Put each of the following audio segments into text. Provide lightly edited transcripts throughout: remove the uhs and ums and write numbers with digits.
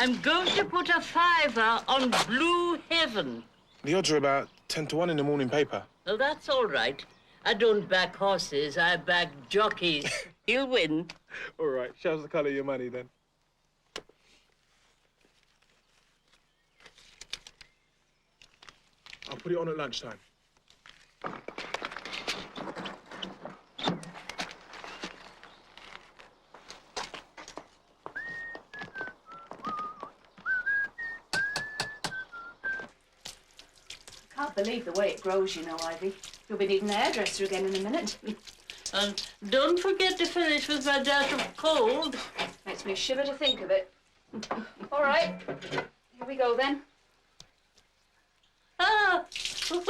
I'm going to put a fiver on Blue Heaven. The odds are about 10 to 1 in the morning paper. Well, that's all right. I don't back horses, I back jockeys. He'll win. All right, show us the colour of your money, then. I'll put it on at lunchtime. I can't believe the way it grows, you know, Ivy. You'll be needing a hairdresser again in a minute. And don't forget to finish with my dash of cold. Makes me shiver to think of it. All right, here we go then. Ah! I'll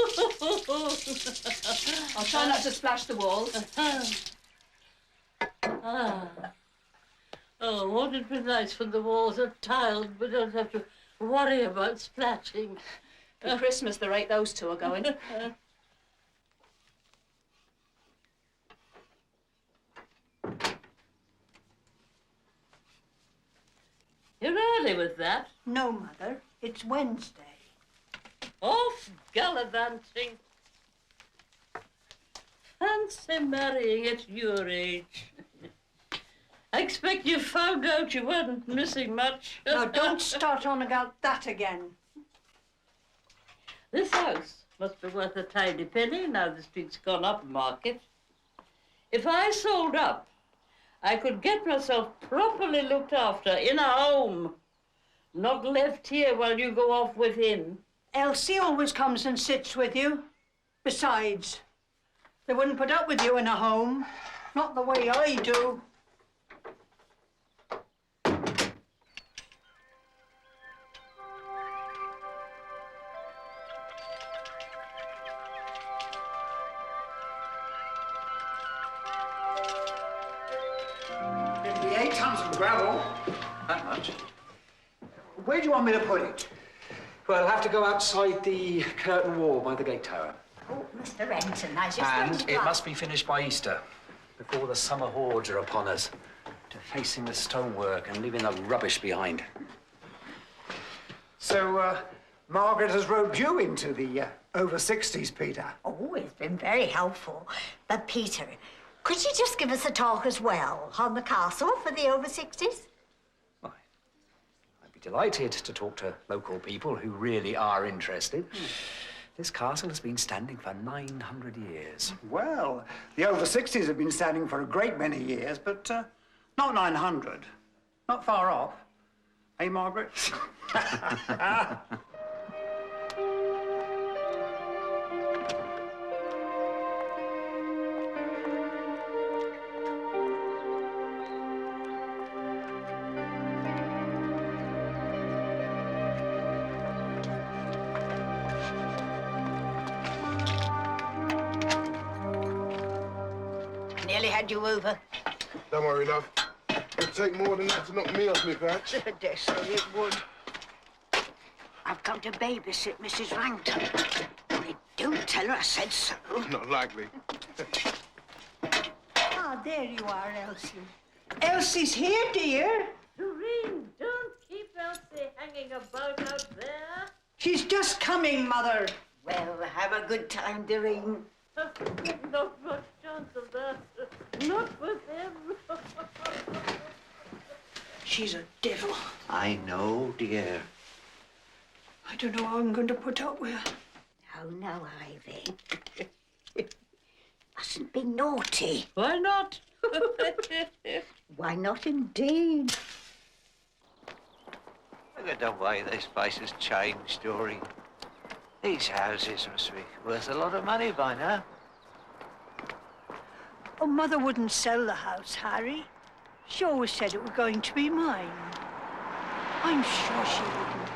try not to splash the walls. Ah. Oh, won't it be nice when the walls are tiled, we don't have to worry about splashing. For Christmas, the rate those two are going. You're early with that. No, Mother. It's Wednesday. Off gallivanting. Fancy marrying at your age. I expect you found out you weren't missing much. Now, don't start on about that again. This house must be worth a tidy penny now the street's gone up market. If I sold up, I could get myself properly looked after in a home, not left here while you go off with him. Elsie always comes and sits with you. Besides, they wouldn't put up with you in a home. Not the way I do. Gravel. That much? Where do you want me to put it? Well, I'll have to go outside the curtain wall by the gate tower. Oh, Mr. Wrangton, I just And wanted to it must be finished by Easter, before the summer hordes are upon us, defacing the stonework and leaving the rubbish behind. So, Margaret has roped you into the over 60s, Peter. Oh, it's been very helpful. But, Peter, could you just give us a talk as well on the castle for the over 60s? Why, I'd be delighted to talk to local people who really are interested. This castle has been standing for 900 years. Well, the over 60s have been standing for a great many years, but not 900. Not far off. Hey, Margaret? Nearly had you over. Don't worry, love. It'd take more than that to knock me off me perch. I dare say it would. I've come to babysit Mrs. Wrangton. Only don't tell her I said so. Not likely. Ah, there you are, Elsie. Elsie's here, dear. Doreen, don't keep Elsie hanging about out there. She's just coming, Mother. Well, have a good time, Doreen. Not much chance of that. Not with him. She's a devil. I know, dear. I don't know how I'm going to put up with her. Oh, no, Ivy. Mustn't be naughty. Why not? Why not, indeed? Look at the way this place has changed, Doreen. These houses must be worth a lot of money by now. Oh, Mother wouldn't sell the house, Harry. She always said it was going to be mine. I'm sure she wouldn't.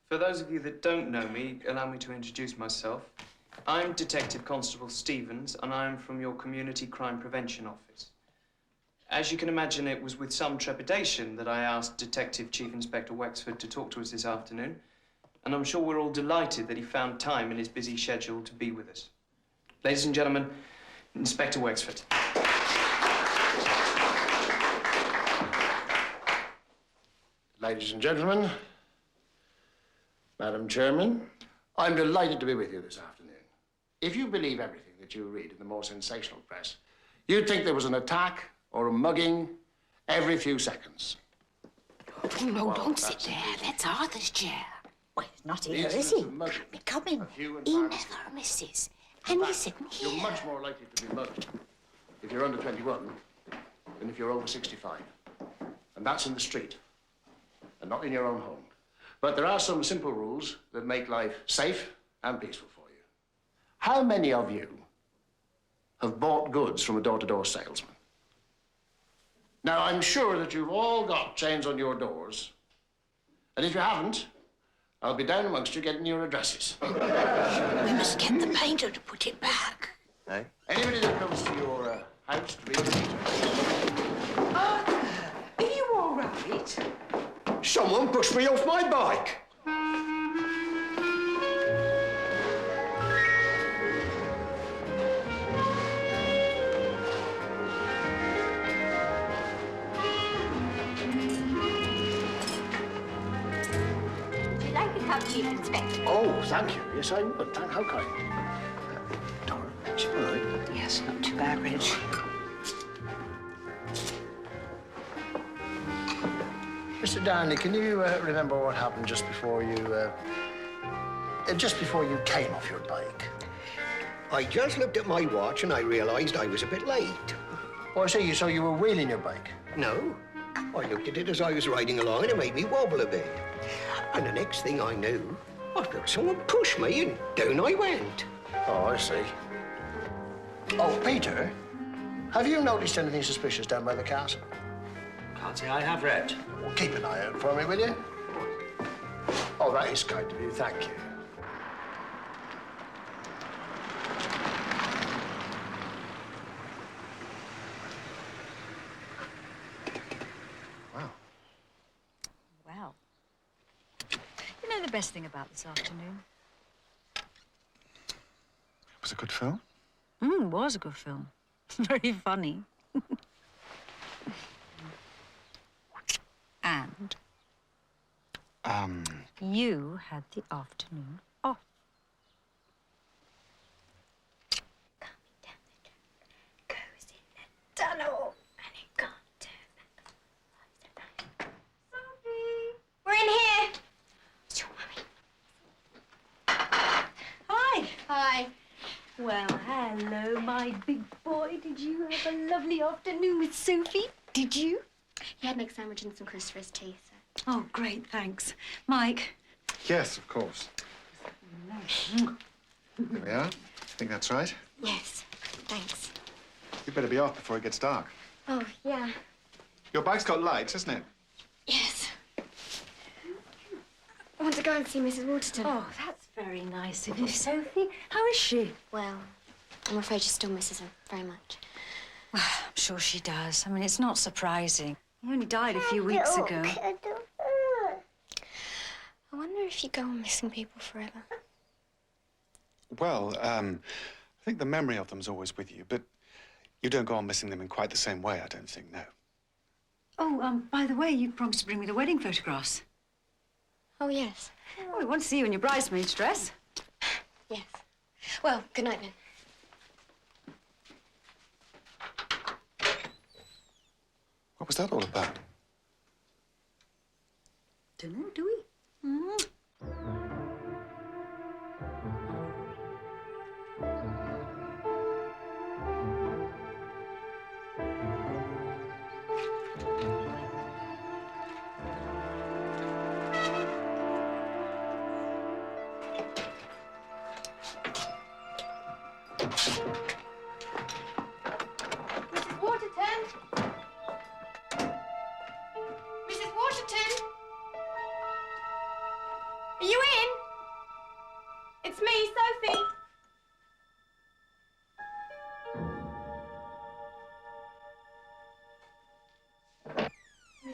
For those of you that don't know me, allow me to introduce myself. I'm Detective Constable Stevens, and I'm from your Community Crime Prevention Office. As you can imagine, it was with some trepidation that I asked Detective Chief Inspector Wexford to talk to us this afternoon, and I'm sure we're all delighted that he found time in his busy schedule to be with us. Ladies and gentlemen, Inspector Wexford. Ladies and gentlemen, Madam Chairman, I'm delighted to be with you this afternoon. If you believe everything that you read in the more sensational press, you'd think there was an attack or a mugging every few seconds. Oh, no, don't sit there. That's Arthur's chair. Well, he's not here, is he? Come in. He never misses. And listen here. You're much more likely to be mugged if you're under 21 than if you're over 65. And that's in the street, and not in your own home. But there are some simple rules that make life safe and peaceful for you. How many of you have bought goods from a door-to-door salesman? Now, I'm sure that you've all got chains on your doors. And if you haven't, I'll be down amongst you getting your addresses. We must get the painter to put it back. Eh? Anybody that comes to your house to read the painter. Arthur, are you all right? Someone pushed me off my bike. Chief Inspector. Oh, thank you. Yes, I would. Thank how kind. Dora, is all right? Yes, not too bad, Reg. Mr. Downey, can you remember what happened just before you came off your bike? I just looked at my watch and I realised I was a bit late. Oh, I see. So you were wheeling your bike? No. I looked at it as I was riding along and it made me wobble a bit. And the next thing I knew, I felt someone push me and down I went. Oh, I see. Oh, Peter, have you noticed anything suspicious down by the castle? Can't say I have, Reg. Well, keep an eye out for me, will you? Oh, that is kind of you. Thank you. Wow. You know the best thing about this afternoon? It was a good film? It was a good film. Very funny. And you had the afternoon off. Coming down the track, goes in the tunnel, and it can't turn back. Sophie! We're in here! It's your mummy. Hi. Hi. Well, hello, my big boy. Did you have a lovely afternoon with Sophie? Did you? He had an egg sandwich and some crisps for his tea, so. Oh, great, thanks. Mike? Yes, of course. There we are. I think that's right. Yes, thanks. You better be off before it gets dark. Oh, yeah. Your bike's got lights, hasn't it? Yes. I want to go and see Mrs. Waterton. Oh, that's very nice of you, Sophie. How is she? Well, I'm afraid she still misses her very much. Well, I'm sure she does. I mean, it's not surprising. He only died a few weeks ago. I wonder if you go on missing people forever. Well, I think the memory of them's always with you, but you don't go on missing them in quite the same way, I don't think, no. Oh, by the way, you promised to bring me the wedding photographs. Oh, yes. Oh, we want to see you in your bridesmaid's dress. Yes. Well, good night, then. What was that all about? Don't know, do we? Mrs. Waterton? Mrs. Waterton? Are you in? It's me, Sophie.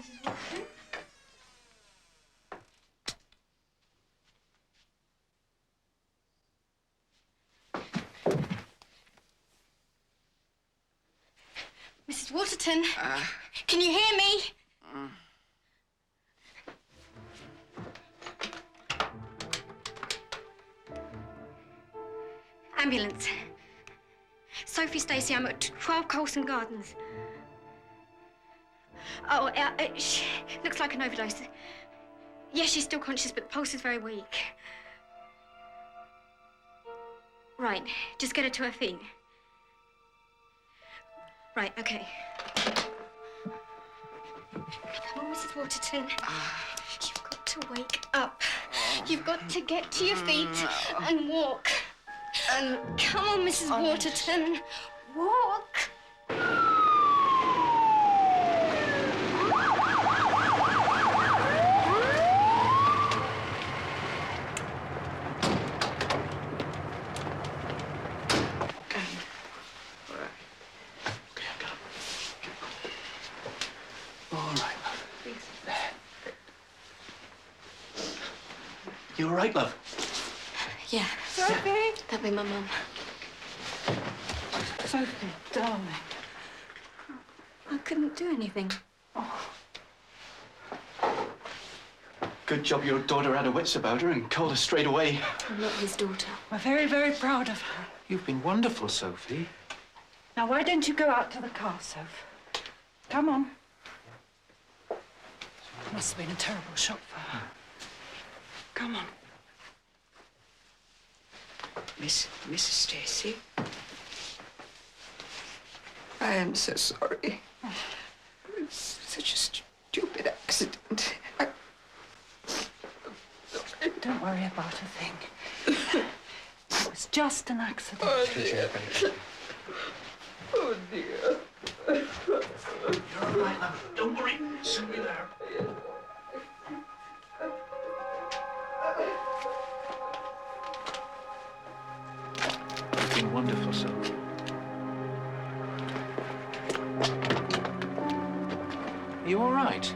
Mrs. Waterton. Mrs. Waterton, can you hear me? Ambulance. Sophie Stacey, I'm at 12 Colson Gardens. Oh, looks like an overdose. Yes, she's still conscious, but the pulse is very weak. Right, just get her to her feet. Right, okay. Come on, Mrs. Waterton. You've got to wake up. You've got to get to your feet and walk. And come on, Mrs. Waterton. Walk. You all right, love? Yeah. Sophie? That'll be my mum. Sophie, darling. I couldn't do anything. Good job your daughter had her wits about her and called her straight away. I'm not his daughter. We're very, very proud of her. You've been wonderful, Sophie. Now, why don't you go out to the car, Soph? Come on. Must have been a terrible shock for her. Come on. Mrs. Stacey, I am so sorry. It's such a stupid accident. Don't worry about a thing. It was just an accident. Oh, dear. Oh, dear. You're all right, love. Don't worry. Soon be there. You've been wonderful, Sophie. Are you all right?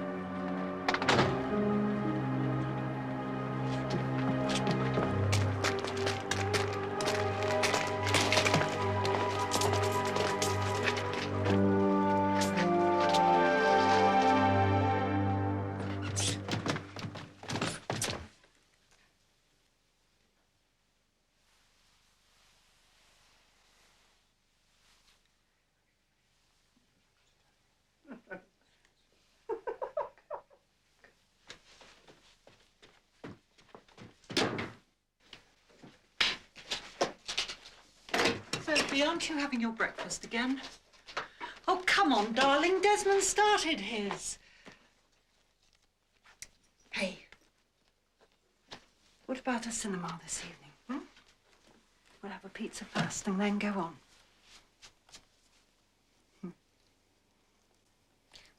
Sophie, aren't you having your breakfast again? Oh, come on, darling. Desmond started his. Hey, what about a cinema this evening? Hmm? We'll have a pizza first and then go on.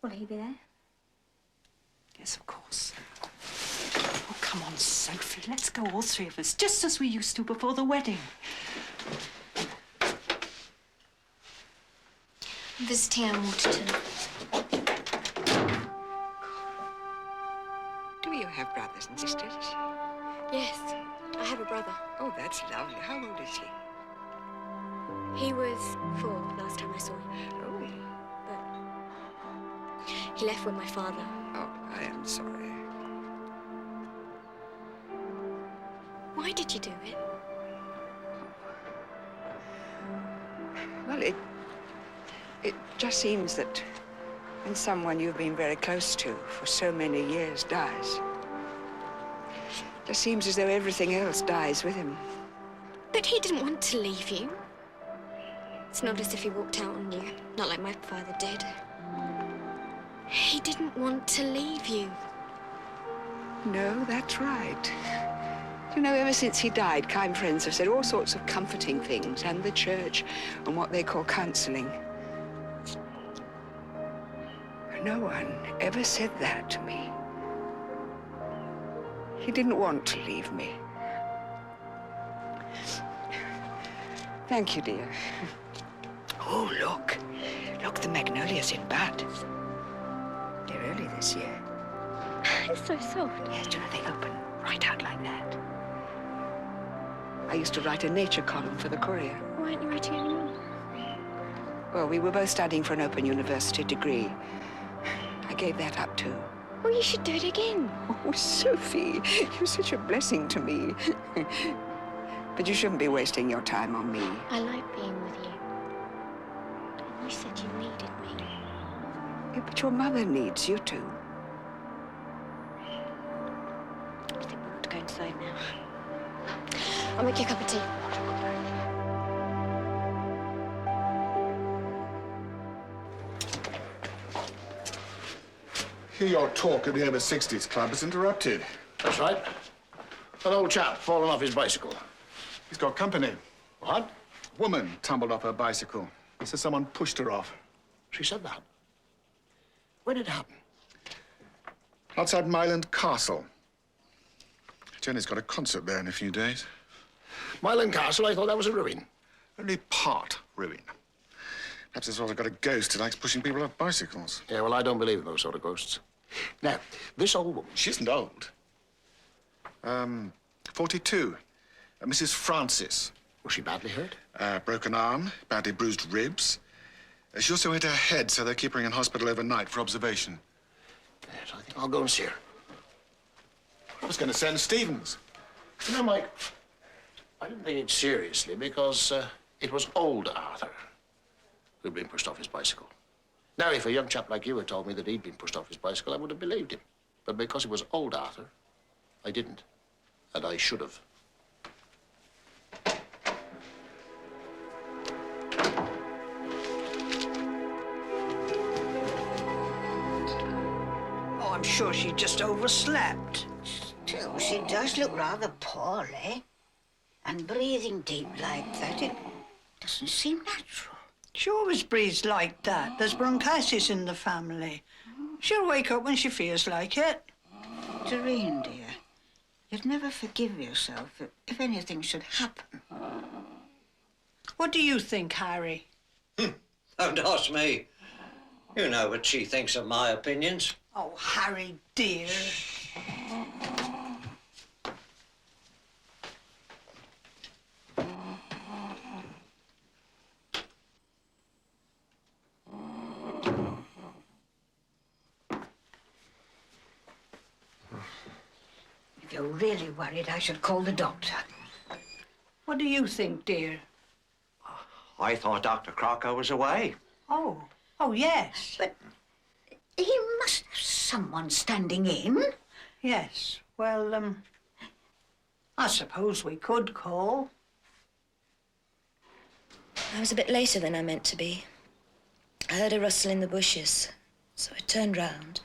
Will he be there? Yes, of course. Oh, come on, Sophie. Let's go, all three of us, just as we used to before the wedding. I'm visiting Ann Waterton. Do you have brothers and sisters? Yes, I have a brother. Oh, that's lovely. How old is he? He was 4 last time I saw him. Oh. He left with my father. Oh, I am sorry. Why did you do it? Well, it just seems that when someone you've been very close to for so many years dies, it just seems as though everything else dies with him. But he didn't want to leave you. It's not as if he walked out on you, not like my father did. He didn't want to leave you. No, that's right. You know, ever since he died, kind friends have said all sorts of comforting things, and the church, and what they call counselling. But no one ever said that to me. He didn't want to leave me. Thank you, dear. Oh, look. Look, the magnolia's in bud. remarkably early this year. It's so soft. Yes, do you know, they open right out like that. I used to write a nature column for the Courier. Why aren't you writing anymore? Well, we were both studying for an open university degree. I gave that up too. Well, you should do it again. Oh, Sophie, you're such a blessing to me. But you shouldn't be wasting your time on me. I like being with you. And you said you needed me. Yeah, but your mother needs you too. I think we ought to go inside now. I'll make you a cup of tea. Hear your talk at the Over 60s Club is interrupted. That's right. An old chap fallen off his bicycle. He's got company. What? Woman tumbled off her bicycle. He says someone pushed her off. She said that? When did it happen? Outside Myland Castle. Jenny's got a concert there in a few days. Myland Castle? I thought that was a ruin. Only part ruin. Perhaps it's also got a ghost who likes pushing people off bicycles. Yeah, well, I don't believe in those sort of ghosts. Now, this old woman... She isn't old. 42. Mrs. Francis. Was she badly hurt? Broken arm, badly bruised ribs. She also hit her head, so they're keeping her in hospital overnight for observation. Yes, I think I'll go and see her. I was going to send Stevens. You know, Mike, I didn't take it seriously because it was old Arthur who'd been pushed off his bicycle. Now, if a young chap like you had told me that he'd been pushed off his bicycle, I would have believed him. But because it was old Arthur, I didn't. And I should have. Oh, I'm sure she just overslept. Still, she does look rather poorly. And breathing deep like that, it doesn't seem natural. She always breathes like that. There's bronchitis in the family. She'll wake up when she feels like it. Doreen, dear, you'd never forgive yourself if anything should happen. What do you think, Harry? Don't ask me. You know what she thinks of my opinions. Oh, Harry, dear. If you're really worried, I should call the doctor. What do you think, dear? I thought Dr. Crocker was away. Oh, yes. But he must have someone standing in. Yes, well, I suppose we could call. I was a bit later than I meant to be. I heard a rustle in the bushes, so I turned round.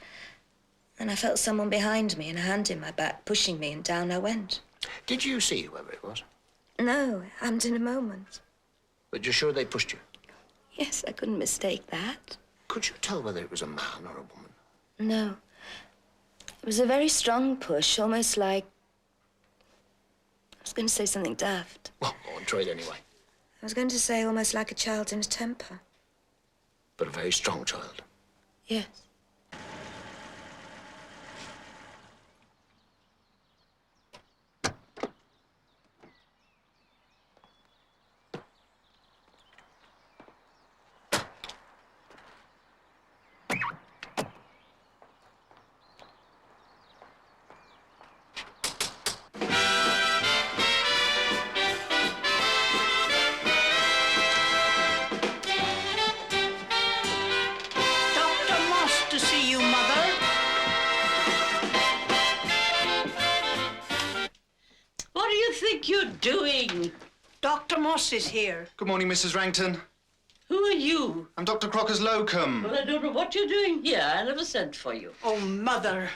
And I felt someone behind me and a hand in my back pushing me, and down I went. Did you see whoever it was? No, it happened in a moment. But you're sure they pushed you? Yes, I couldn't mistake that. Could you tell whether it was a man or a woman? No. It was a very strong push, almost like... I was going to say something daft. Well, go on, try it anyway. I was going to say almost like a child in a temper. But a very strong child. Yes. Doing? Dr. Moss is here. Good morning, Mrs. Wrangton. Who are you? I'm Dr. Crocker's locum. Well, I don't know what you're doing here. I never sent for you. Oh, Mother.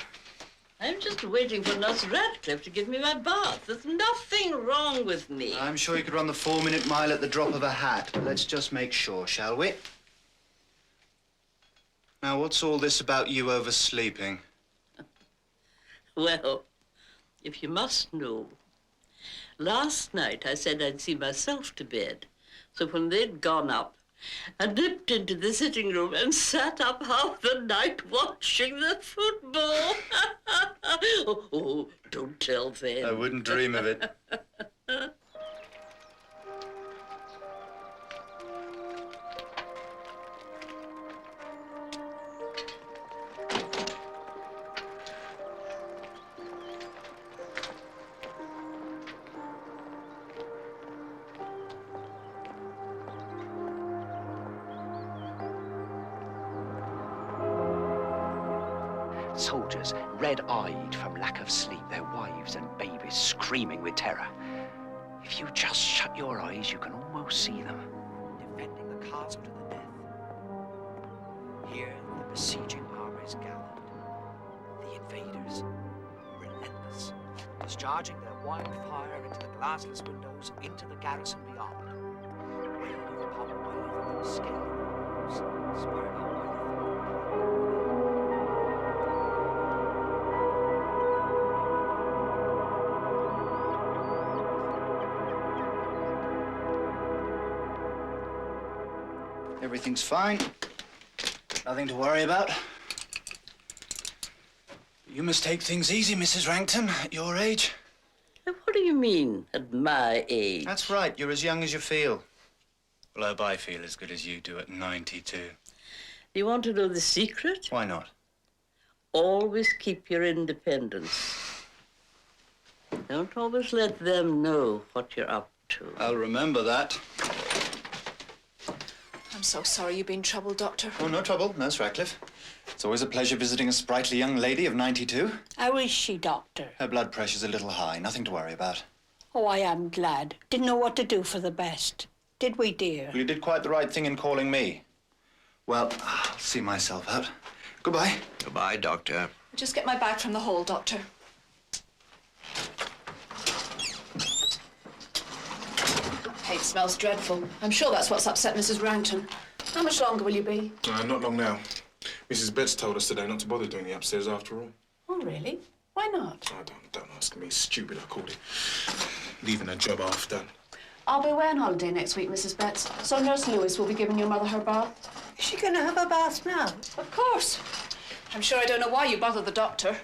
I'm just waiting for Nurse Radcliffe to give me my bath. There's nothing wrong with me. I'm sure you could run the 4-minute mile at the drop of a hat, but let's just make sure, shall we? Now, what's all this about you oversleeping? Well, if you must know, last night I said I'd see myself to bed. So when they'd gone up, I nipped into the sitting room and sat up half the night watching the football. Oh, don't tell them. I wouldn't dream of it. Soldiers, red-eyed from lack of sleep, their wives and babies screaming with terror. If you just shut your eyes, you can almost see them, defending the castle to the death. Here, the besieging armies gathered. The invaders, relentless, discharging their wild fire into the glassless windows, into the garrison beyond. Wave upon wave of them scaling the walls, spurred on by the Everything's fine. Nothing to worry about. You must take things easy, Mrs. Wrangton, at your age. What do you mean, at my age? That's right. You're as young as you feel. Well, I hope I feel as good as you do at 92. You want to know the secret? Why not? Always keep your independence. Don't always let them know what you're up to. I'll remember that. I'm so sorry you've been troubled, Doctor. Oh, no trouble, Nurse Ratcliffe. It's always a pleasure visiting a sprightly young lady of 92. How is she, Doctor? Her blood pressure's a little high, nothing to worry about. Oh, I am glad. Didn't know what to do for the best. Did we, dear? Well, you did quite the right thing in calling me. Well, I'll see myself out. Goodbye. Goodbye, Doctor. I'll just get my bag from the hall, Doctor. It smells dreadful. I'm sure that's what's upset Mrs. Wrangton. How much longer will you be? Not long now. Mrs. Betts told us today not to bother doing the upstairs after all. Oh, really? Why not? Oh, don't ask me. Stupid, I called it. Leaving her job half done. I'll be away on holiday next week, Mrs. Betts. So Nurse Lewis will be giving your mother her bath. Is she going to have a bath now? Of course. I'm sure I don't know why you bother the doctor.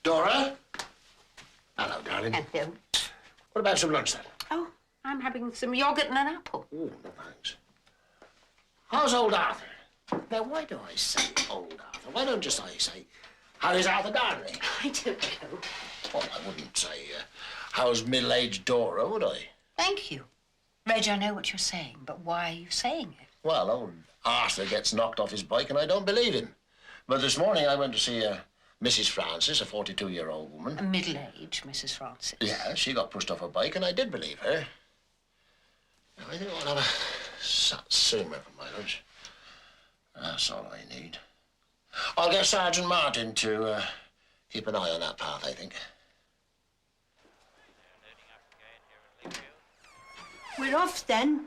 Dora? Hello, darling. Hello. What about some lunch, then? Oh, I'm having some yoghurt and an apple. Oh, no thanks. How's old Arthur? Now, why do I say old Arthur? Why don't just I say, how is Arthur Darnley? I don't know. Well, I wouldn't say, how's middle-aged Dora, would I? Thank you. Reg, I know what you're saying, but why are you saying it? Well, old Arthur gets knocked off his bike, and I don't believe him. But this morning I went to see Mrs. Francis, a 42-year-old woman. A middle-aged Mrs. Francis. Yeah, she got pushed off her bike, and I did believe her. I think I'll have a satsuma for my lunch. That's all I need. I'll get Sergeant Martin to keep an eye on that path, I think. We're off, then.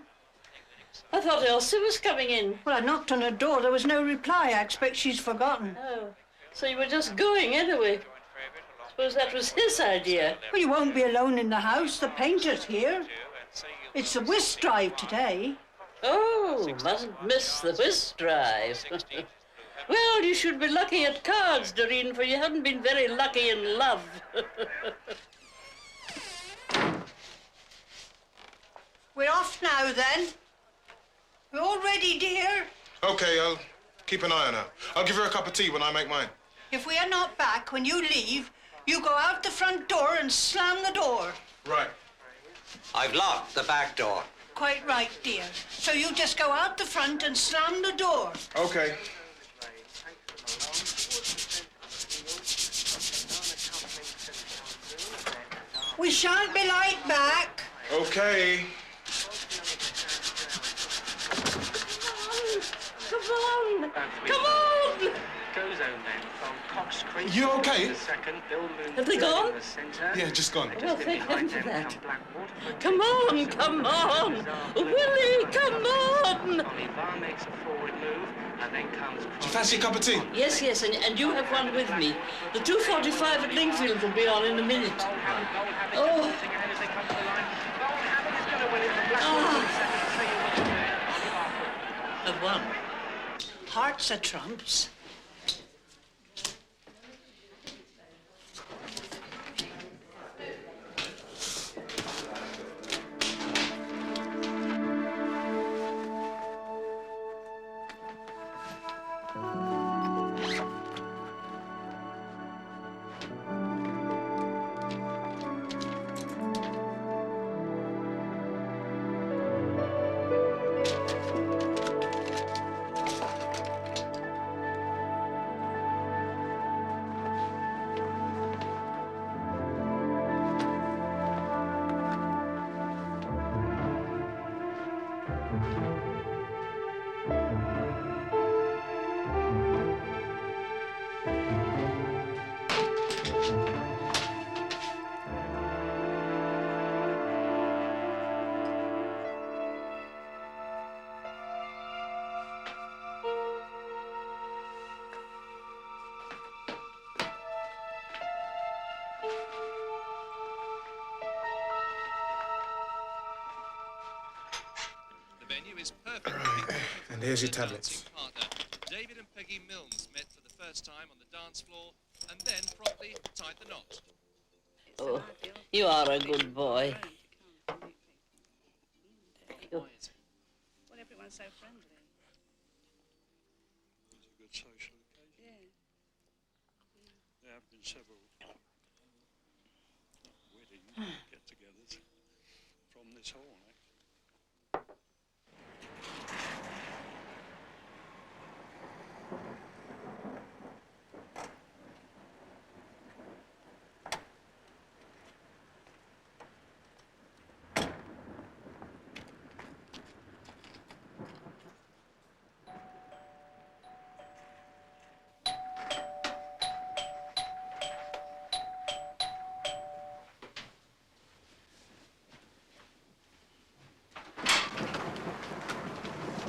I thought Elsie was coming in. Well, I knocked on her door. There was no reply. I expect she's forgotten. Oh, so you were just going anyway. Suppose that was his idea. Well, you won't be alone in the house. The painter's here. It's the whist drive today. Oh, mustn't miss the whist drive. Well, you should be lucky at cards, Doreen, for you haven't been very lucky in love. We're off now, then. We're all ready, dear. OK, I'll keep an eye on her. I'll give her a cup of tea when I make mine. If we are not back when you leave, you go out the front door and slam the door. Right. I've locked the back door. Quite right, dear. So you just go out the front and slam the door. OK. We shan't be light back. OK. Come on! Come on! You OK? Have they gone? Yeah, just gone. Well, thank heaven for that. Come on, come on! Willie, come on! Do you fancy a cup of tea? Yes, yes, and you have one with me. The 2:45 at Lingfield will be on in a minute. Oh. Ah. one. Hearts are trumps. And here's your tablets. David and Peggy Milnes met for the first time on the dance floor and then promptly tied the knot. Oh, you are a good boy. Well, everyone's so friendly. It's a good social occasion. Yeah. There have been several wedding get-togethers from this hall, actually.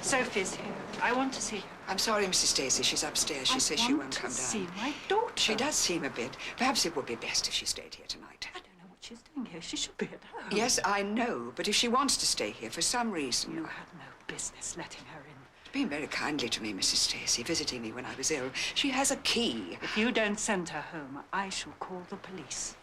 Sophie's here. I want to see her. I'm sorry, Mrs. Stacey. She's upstairs. She says she won't come down. See my daughter. She does seem a bit. Perhaps it would be best if she stayed here tonight. I don't know what she's doing here. She should be at home. Yes, I know. But if she wants to stay here for some reason... You had no business letting her in. She's been very kindly to me, Mrs. Stacey, visiting me when I was ill. She has a key. If you don't send her home, I shall call the police.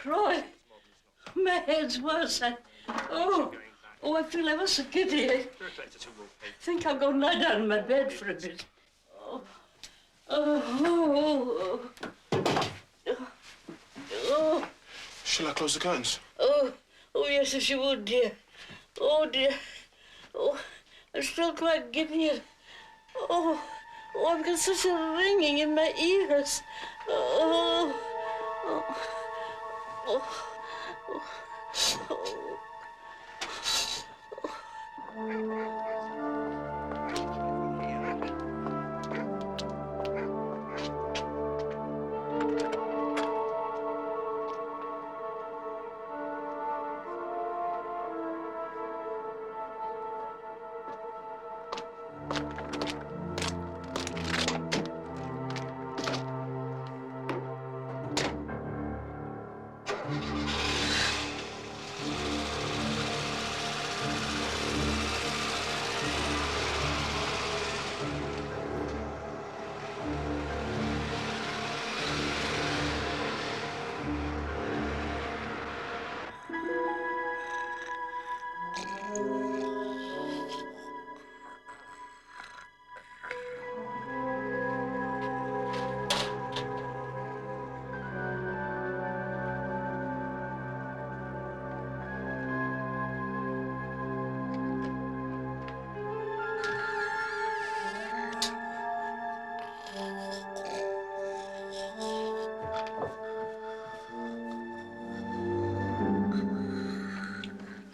Roy, my head's worse. I feel ever so giddy. I think I'll go and lie down in my bed for a bit. Shall I close the curtains? Oh, yes, if you would, dear. Oh, dear. Oh, I'm still quite giddy. I've got such a ringing in my ears.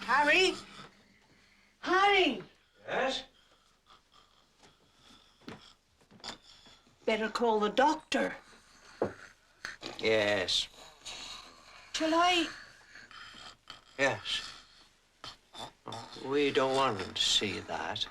Harry? Harry! Yes? Better call the doctor. Yes. Shall I? Yes. We don't want him to see that.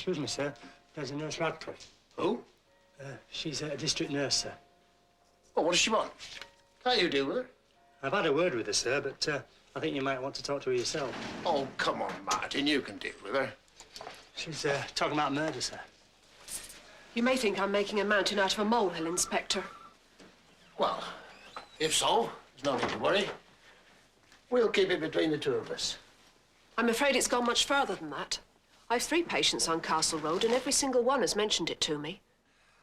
excuse me, sir. There's a Nurse Radcliffe. Who? She's a district nurse, sir. Oh, what does she want? Can't you deal with her? I've had a word with her, sir, but I think you might want to talk to her yourself. Oh, come on, Martin. You can deal with her. She's talking about murder, sir. You may think I'm making a mountain out of a molehill, Inspector. Well, if so, there's no need to worry. We'll keep it between the two of us. I'm afraid it's gone much further than that. I've 3 patients on Castle Road, and every single one has mentioned it to me.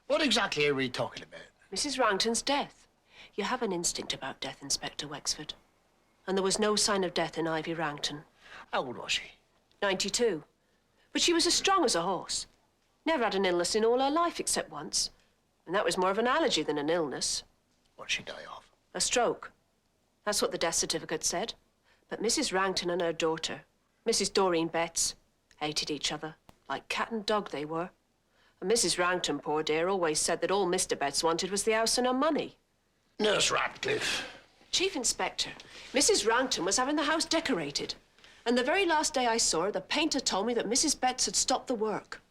What exactly are we talking about? Mrs. Wrangton's death. You have an instinct about death, Inspector Wexford. And there was no sign of death in Ivy Wrangton. How old was she? 92. But she was as strong as a horse. Never had an illness in all her life except once. And that was more of an allergy than an illness. What'd she die of? A stroke. That's what the death certificate said. But Mrs. Wrangton and her daughter, Mrs. Doreen Betts, hated each other. Like cat and dog they were. And Mrs. Wrangton, poor dear, always said that all Mr. Betts wanted was the house and her money. Nurse Radcliffe. Chief Inspector, Mrs. Wrangton was having the house decorated. And the very last day I saw her, the painter told me that Mrs. Betts had stopped the work.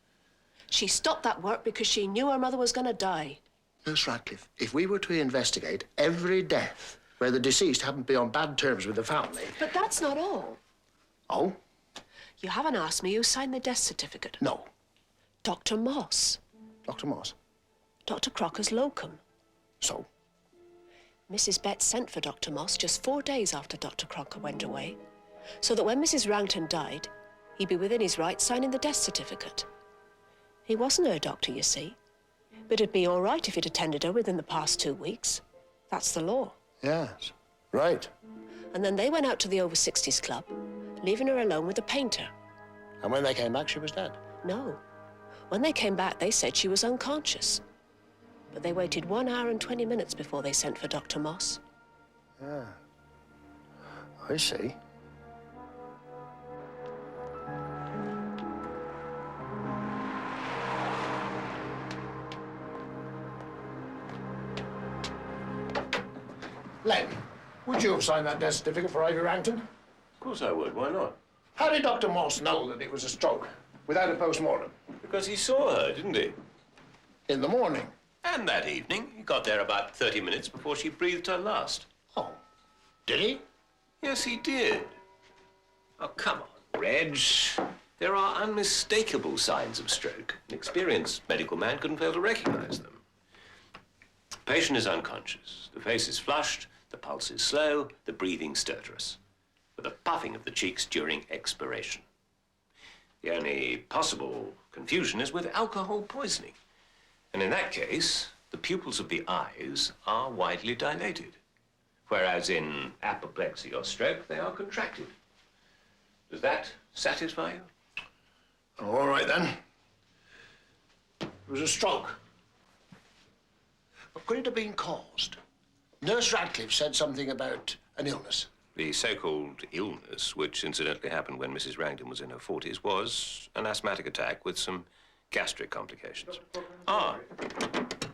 She stopped that work because she knew her mother was going to die. Nurse Radcliffe, if we were to investigate every death where the deceased happened to be on bad terms with the family... But that's not all. Oh? You haven't asked me who signed the death certificate. No. Dr. Moss. Dr. Moss? Dr. Crocker's locum. So? Mrs. Betts sent for Dr. Moss just 4 days after Dr. Crocker went away, so that when Mrs. Wrangton died, he'd be within his rights signing the death certificate. He wasn't her doctor, you see, but it'd be all right if he'd attended her within the past 2 weeks. That's the law. Yes, right. And then they went out to the over-60s club, leaving her alone with the painter. And when they came back, she was dead? No. When they came back, they said she was unconscious. But they waited 1 hour and 20 minutes before they sent for Dr. Moss. Yeah. I see. Len, would you have signed that death certificate for Ivy Wrangton? Of course I would. Why not? How did Dr. Moss know that it was a stroke without a post-mortem? Because he saw her, didn't he? In the morning. And that evening, he got there about 30 minutes before she breathed her last. Oh, did he? Yes, he did. Oh, come on, Reg. There are unmistakable signs of stroke. An experienced medical man couldn't fail to recognize them. The patient is unconscious. The face is flushed, the pulse is slow, the breathing stertorous, with a puffing of the cheeks during expiration. The only possible confusion is with alcohol poisoning. And in that case, the pupils of the eyes are widely dilated, whereas in apoplexy or stroke, they are contracted. Does that satisfy you? All right, then. It was a stroke. But could it have been caused? Nurse Radcliffe said something about an illness. The so-called illness, which incidentally happened when Mrs. Wrangton was in her 40s, was an asthmatic attack with some gastric complications. Ah,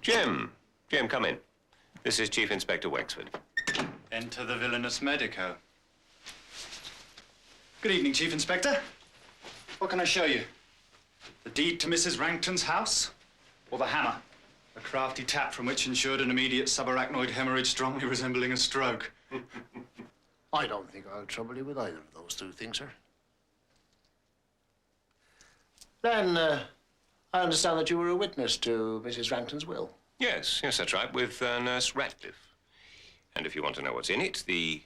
Jim. Jim, come in. This is Chief Inspector Wexford. Enter the villainous medico. Good evening, Chief Inspector. What can I show you? The deed to Mrs. Wrangton's house? Or the hammer? A crafty tap from which ensured an immediate subarachnoid hemorrhage strongly resembling a stroke. I don't think I'll trouble you with either of those 2 things, sir. Then, I understand that you were a witness to Mrs. Wrangton's will. Yes, that's right, with Nurse Radcliffe. And if you want to know what's in it, the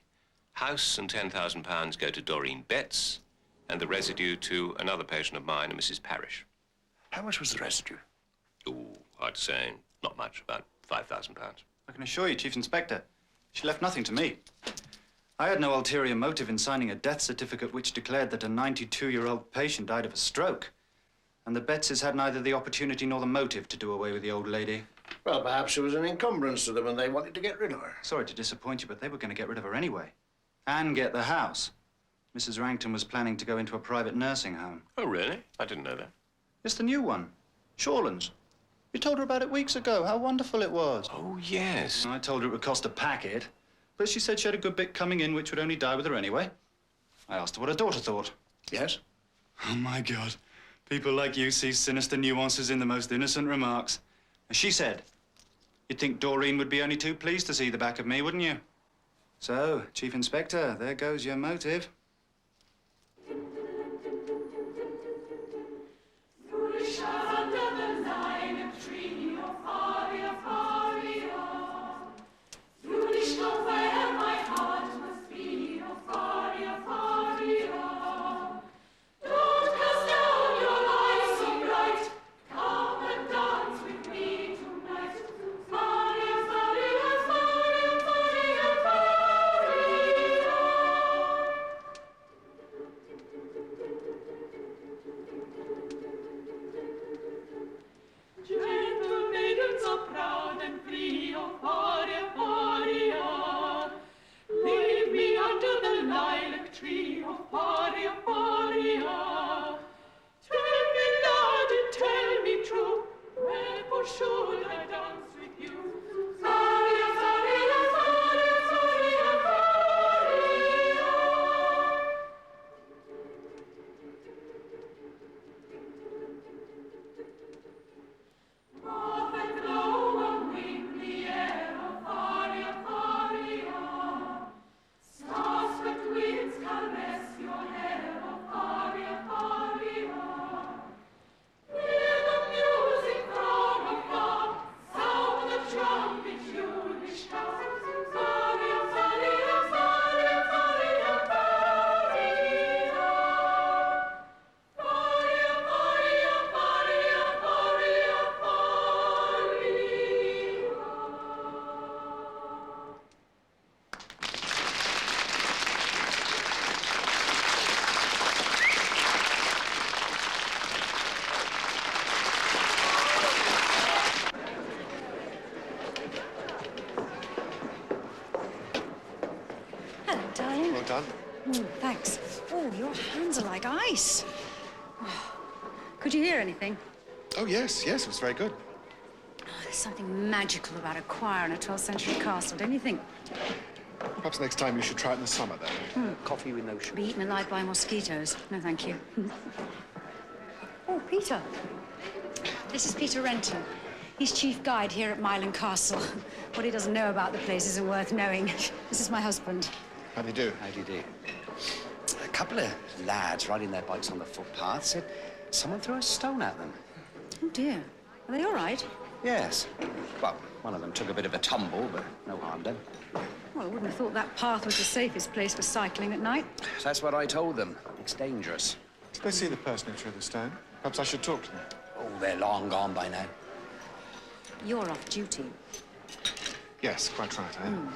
house and £10,000 go to Doreen Betts, and the residue to another patient of mine, a Mrs. Parrish. How much was the residue? Ooh, hard to say. Not much, about £5,000. I can assure you, Chief Inspector, she left nothing to me. I had no ulterior motive in signing a death certificate which declared that a 92-year-old patient died of a stroke. And the Bettses had neither the opportunity nor the motive to do away with the old lady. Well, perhaps she was an encumbrance to them and they wanted to get rid of her. Sorry to disappoint you, but they were going to get rid of her anyway. And get the house. Mrs. Wrangton was planning to go into a private nursing home. Oh, really? I didn't know that. It's the new one. Shawlands. You told her about it weeks ago, how wonderful it was. Oh, yes. I told her it would cost a packet, but she said she had a good bit coming in which would only die with her anyway. I asked her what her daughter thought. Yes? Oh, my God. People like you see sinister nuances in the most innocent remarks. And she said, you'd think Doreen would be only too pleased to see the back of me, wouldn't you? So, Chief Inspector, there goes your motive. Done. Thanks. Oh, your hands are like ice. Oh. Could you hear anything? Oh, yes, it was very good. Oh, there's something magical about a choir in a 12th century castle, don't you think? Perhaps next time you should try it in the summer, then. Coffee with no sugar. Be eaten alive by mosquitoes. No, thank you. Oh, Peter. This is Peter Renton. He's chief guide here at Milan Castle. What he doesn't know about the place isn't worth knowing. This is my husband. How do you do? How do you do? A couple of lads riding their bikes on the footpath said someone threw a stone at them. Oh, dear. Are they all right? Yes. Well, one of them took a bit of a tumble, but no harm done. Well, I wouldn't have thought that path was the safest place for cycling at night. That's what I told them. It's dangerous. Did they see the person who threw the stone? Perhaps I should talk to them. Oh, they're long gone by now. You're off duty. Yes, quite right, I am.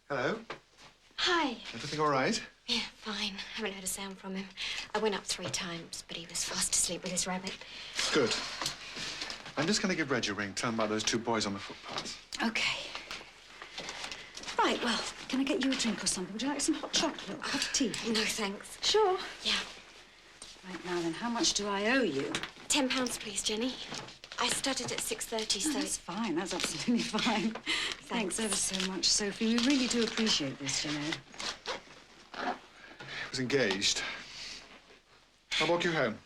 Hello. Hi. Everything all right? Yeah, fine. Haven't heard a sound from him. I went up 3 times, but he was fast asleep with his rabbit. Good. I'm just going to give Reggie a ring, tell him about those 2 boys on the footpath. Okay. Right, well, can I get you a drink or something? Would you like some hot chocolate or hot tea? No, thanks. Sure. Yeah. Right, now then, how much do I owe you? £10, please, Jenny. I started at 6:30, so... That's fine. That's absolutely fine. Thanks ever so much, Sophie. We really do appreciate this, you know. I was engaged. I'll walk you home.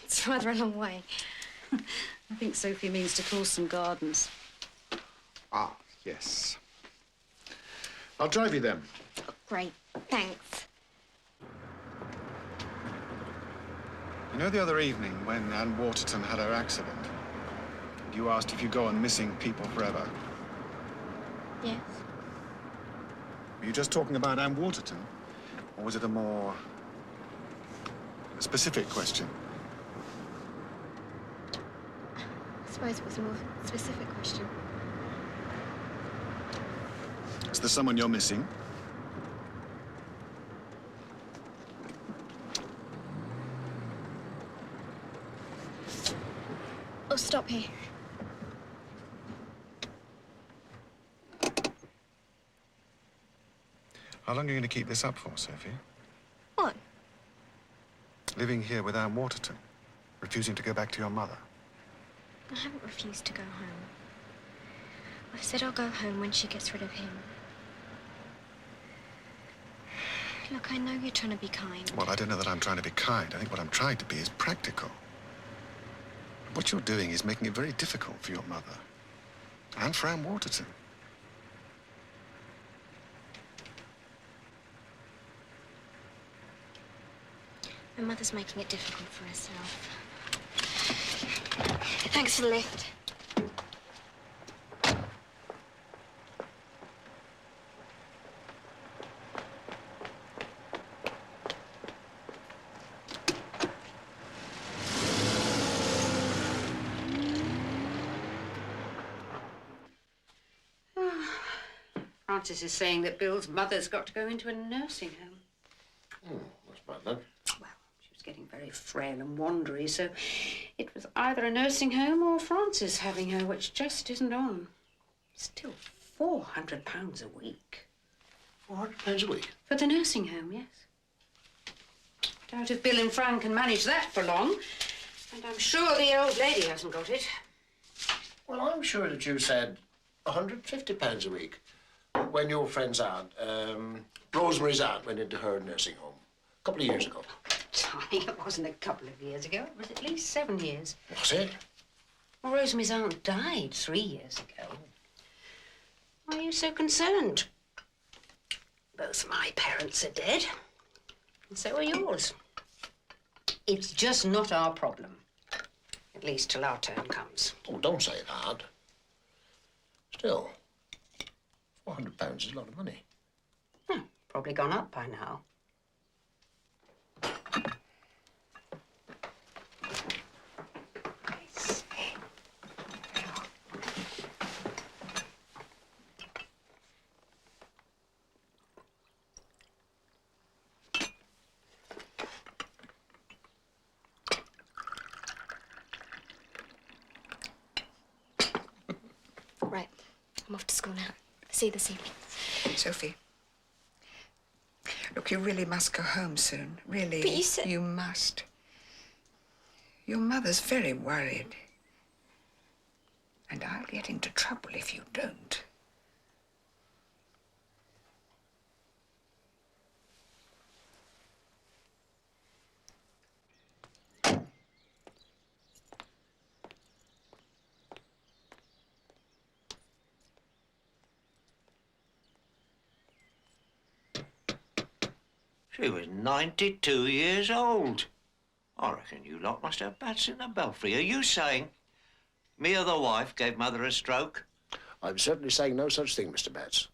It's rather a long way. I think Sophie means to Coulson Gardens. Ah, yes. I'll drive you then. Great. Thanks. You know the other evening when Ann Waterton had her accident? You asked if you go on missing people forever. Yes. Were you just talking about Ann Waterton? Or was it a more specific question? I suppose it was a more specific question. Is there someone you're missing? Oh, stop here. How long are you going to keep this up for, Sophie? What? Living here with Ann Waterton, refusing to go back to your mother. I haven't refused to go home. I've said I'll go home when she gets rid of him. Look, I know you're trying to be kind. Well, I don't know that I'm trying to be kind. I think what I'm trying to be is practical. What you're doing is making it very difficult for your mother. And for Ann Waterton. My mother's making it difficult for herself. Thanks for the lift. Francis is saying that Bill's mother's got to go into a nursing home. That's bad then. Well, she was getting very frail and wandery, so it was either a nursing home or Francis having her, which just isn't on. Still, £400 a week. £400 a week? For the nursing home, yes. Doubt if Bill and Fran can manage that for long. And I'm sure the old lady hasn't got it. Well, I'm sure that you said £150 a week when your friend's aunt, Rosemary's aunt, went into her nursing home a couple of years ago. Darling, it wasn't a couple of years ago. It was at least 7 years. Was it? Well, Rosemary's aunt died 3 years ago. Why are you so concerned? Both my parents are dead, and so are yours. It's just not our problem. At least till our turn comes. Oh, don't say that. Still, £400 is a lot of money. Probably gone up by now. Right, I'm off to school now. See you this evening. Sophie. Look, you really must go home soon. Really. But you said... You must. Your mother's very worried. And I'll get into trouble if you don't. She was 92 years old. I reckon you lot must have bats in the belfry. Are you saying me or the wife gave Mother a stroke? I'm certainly saying no such thing, Mr. Betts.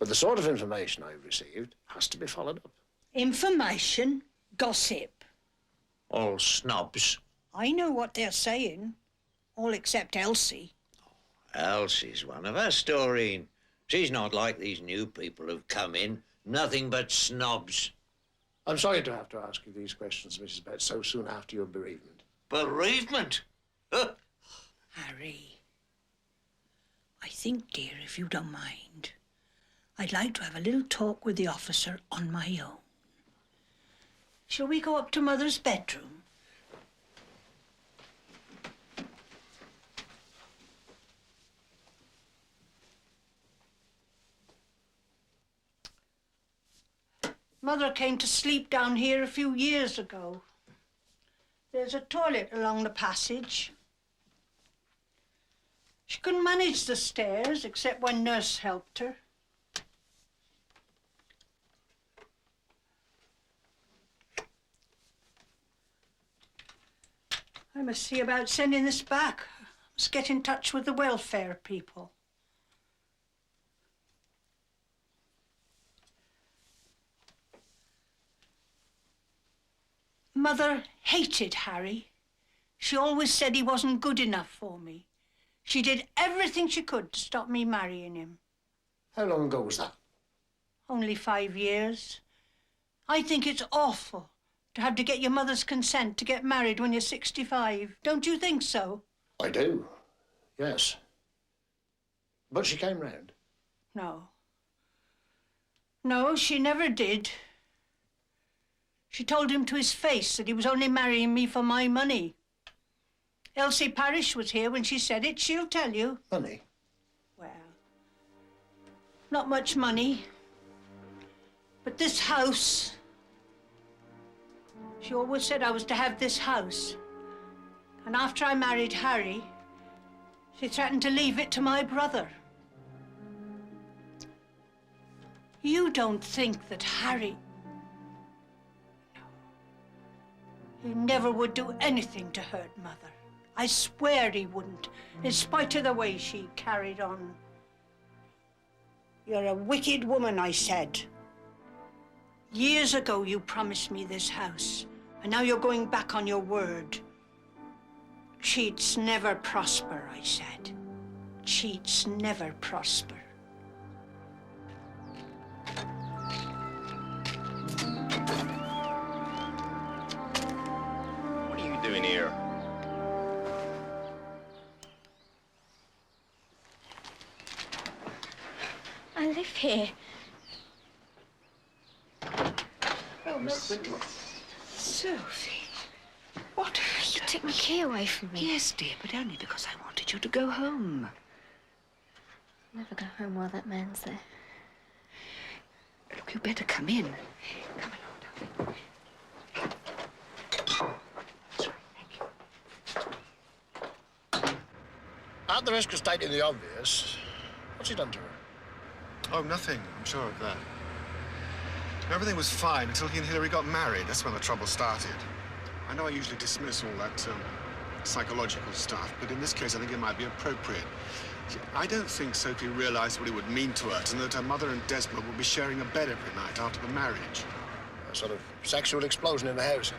But the sort of information I've received has to be followed up. Information? Gossip. All snobs. I know what they're saying. All except Elsie. Elsie's one of us, Doreen. She's not like these new people who've come in. Nothing but snobs. I'm sorry to have to ask you these questions, Mrs. Betts, so soon after your bereavement. Bereavement? Harry, I think, dear, if you don't mind, I'd like to have a little talk with the officer on my own. Shall we go up to Mother's bedroom? Mother came to sleep down here a few years ago. There's a toilet along the passage. She couldn't manage the stairs except when Nurse helped her. I must see about sending this back. I must get in touch with the welfare people. Mother hated Harry. She always said he wasn't good enough for me. She did everything she could to stop me marrying him. How long ago was that? Only 5 years. I think it's awful to have to get your mother's consent to get married when you're 65. Don't you think so? I do, yes. But she came round. No. No, she never did. She told him to his face that he was only marrying me for my money. Elsie Parrish was here when she said it. She'll tell you. Money? Well, not much money. But this house. She always said I was to have this house. And after I married Harry, she threatened to leave it to my brother. You don't think that Harry... He never would do anything to hurt Mother. I swear he wouldn't, in spite of the way she carried on. You're a wicked woman, I said. Years ago, you promised me this house, and now you're going back on your word. Cheats never prosper, I said. Cheats never prosper. What are you doing here? I live here. Oh, Miss Sophie, what? You took my key away from me. Yes, dear, but only because I wanted you to go home. I'll never go home while that man's there. Look, you better come in. Come along, darling. Sorry, thank you. At the risk of stating the obvious, what's he done to her? Oh, nothing. I'm sure of that. Everything was fine until he and Hillary got married. That's when the trouble started. I know I usually dismiss all that psychological stuff, but in this case, I think it might be appropriate. See, I don't think Sophie realized what it would mean to her to know that her mother and Desmond would be sharing a bed every night after the marriage. A sort of sexual explosion in the house.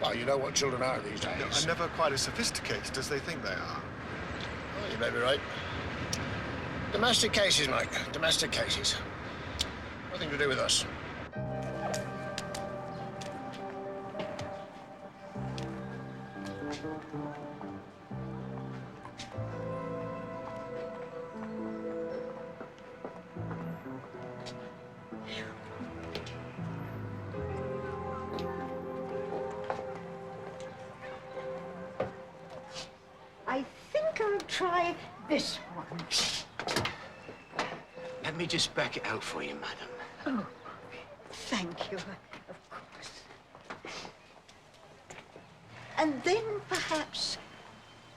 Well, you know what children are these days. No, are never quite as sophisticated as they think they are. Well, you may be right. Domestic cases, Mike. Domestic cases. Nothing to do with us. I think I'll try this one. Let me just back it out for you, madam. Oh, thank you, of course. And then perhaps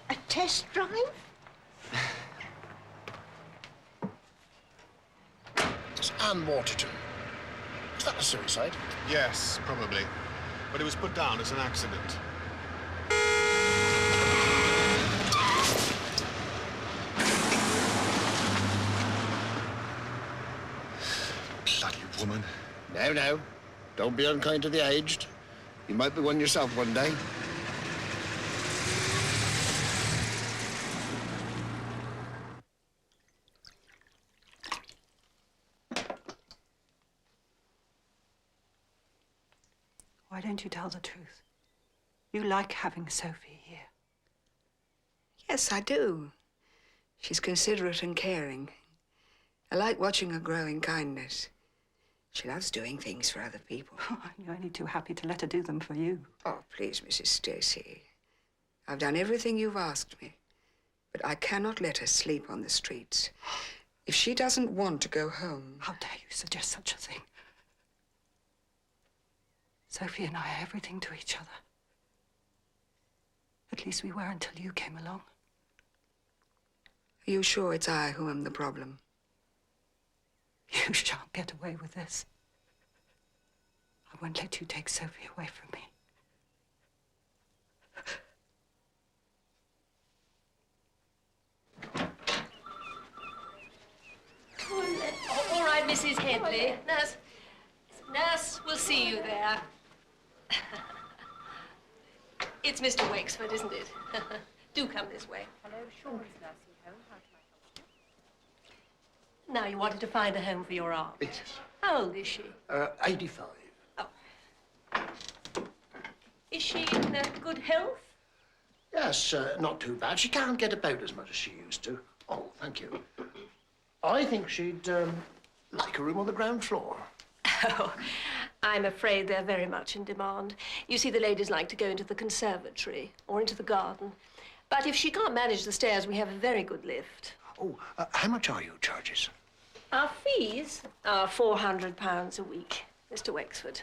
a test drive? It's Ann Waterton. Is that a suicide? Yes, probably. But it was put down as an accident. Bloody woman. Now, now. Don't be unkind to the aged. You might be one yourself one day. Why don't you tell the truth? You like having Sophie here. Yes, I do. She's considerate and caring. I like watching her grow in kindness. She loves doing things for other people. You're only too happy to let her do them for you. Oh, please, Mrs. Stacy. I've done everything you've asked me, but I cannot let her sleep on the streets. If she doesn't want to go home... How dare you suggest such a thing? Sophie and I are everything to each other. At least we were until you came along. Are you sure it's I who am the problem? You shan't get away with this. I won't let you take Sophie away from me. All right, Mrs. Headley. Nurse, we'll see you there. It's Mr. Wexford, isn't it? Do come this way. Hello, Sean's nursing home. How can I help you? Now, you wanted to find a home for your aunt. Yes. How old is she? 85. Is she in good health? Yes, not too bad. She can't get about as much as she used to. Oh, thank you. I think she'd like a room on the ground floor. Oh, I'm afraid they're very much in demand. You see, the ladies like to go into the conservatory or into the garden. But if she can't manage the stairs, we have a very good lift. Oh, how much are your charges? Our fees are £400 a week, Mr. Wexford.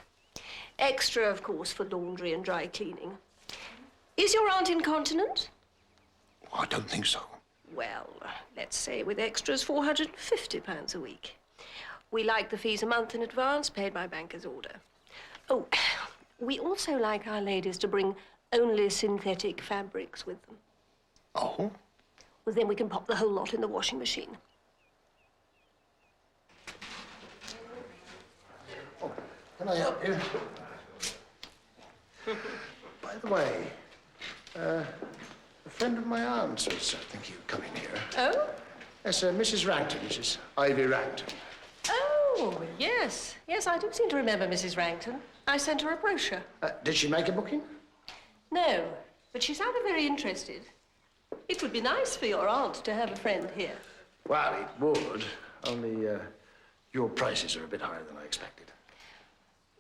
Extra, of course, for laundry and dry cleaning. Is your aunt incontinent? Oh, I don't think so. Well, let's say with extras, £450 a week. We like the fees a month in advance, paid by banker's order. Oh, we also like our ladies to bring only synthetic fabrics with them. Oh? Well, then we can pop the whole lot in the washing machine. Oh, can I help you? By the way, a friend of my aunt's was thinking of coming here. Oh? Yes, Mrs. Wrangton, Mrs. Ivy Wrangton. Oh, yes. Yes, I do seem to remember Mrs. Wrangton. I sent her a brochure. Did she make a booking? No, but she sounded very interested. It would be nice for your aunt to have a friend here. Well, it would, only your prices are a bit higher than I expected.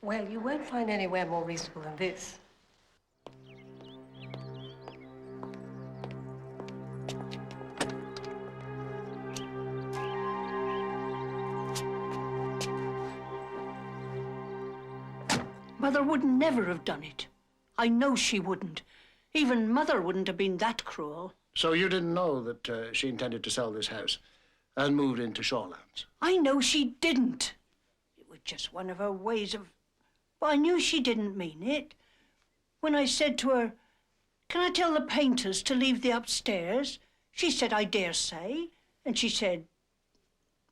Well, you won't find anywhere more reasonable than this. Mother would never have done it. I know she wouldn't. Even Mother wouldn't have been that cruel. So you didn't know that she intended to sell this house and moved into Shorelands? I know she didn't. It was just one of her ways of... But I knew she didn't mean it. When I said to her, "Can I tell the painters to leave the upstairs?" She said, "I dare say." And she said,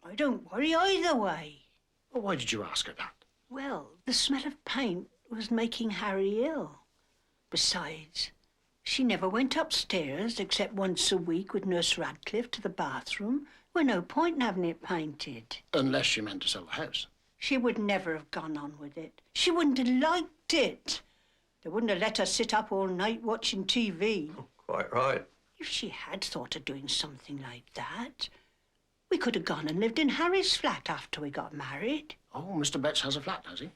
"I don't worry either way." Well, why did you ask her that? Well, the smell of paint was making Harry ill. Besides, she never went upstairs except once a week with Nurse Radcliffe to the bathroom. Well, no point in having it painted. Unless she meant to sell the house. She would never have gone on with it. She wouldn't have liked it. They wouldn't have let her sit up all night watching TV. Oh, quite right. If she had thought of doing something like that, we could have gone and lived in Harry's flat after we got married. Oh, Mr. Betts has a flat, has he?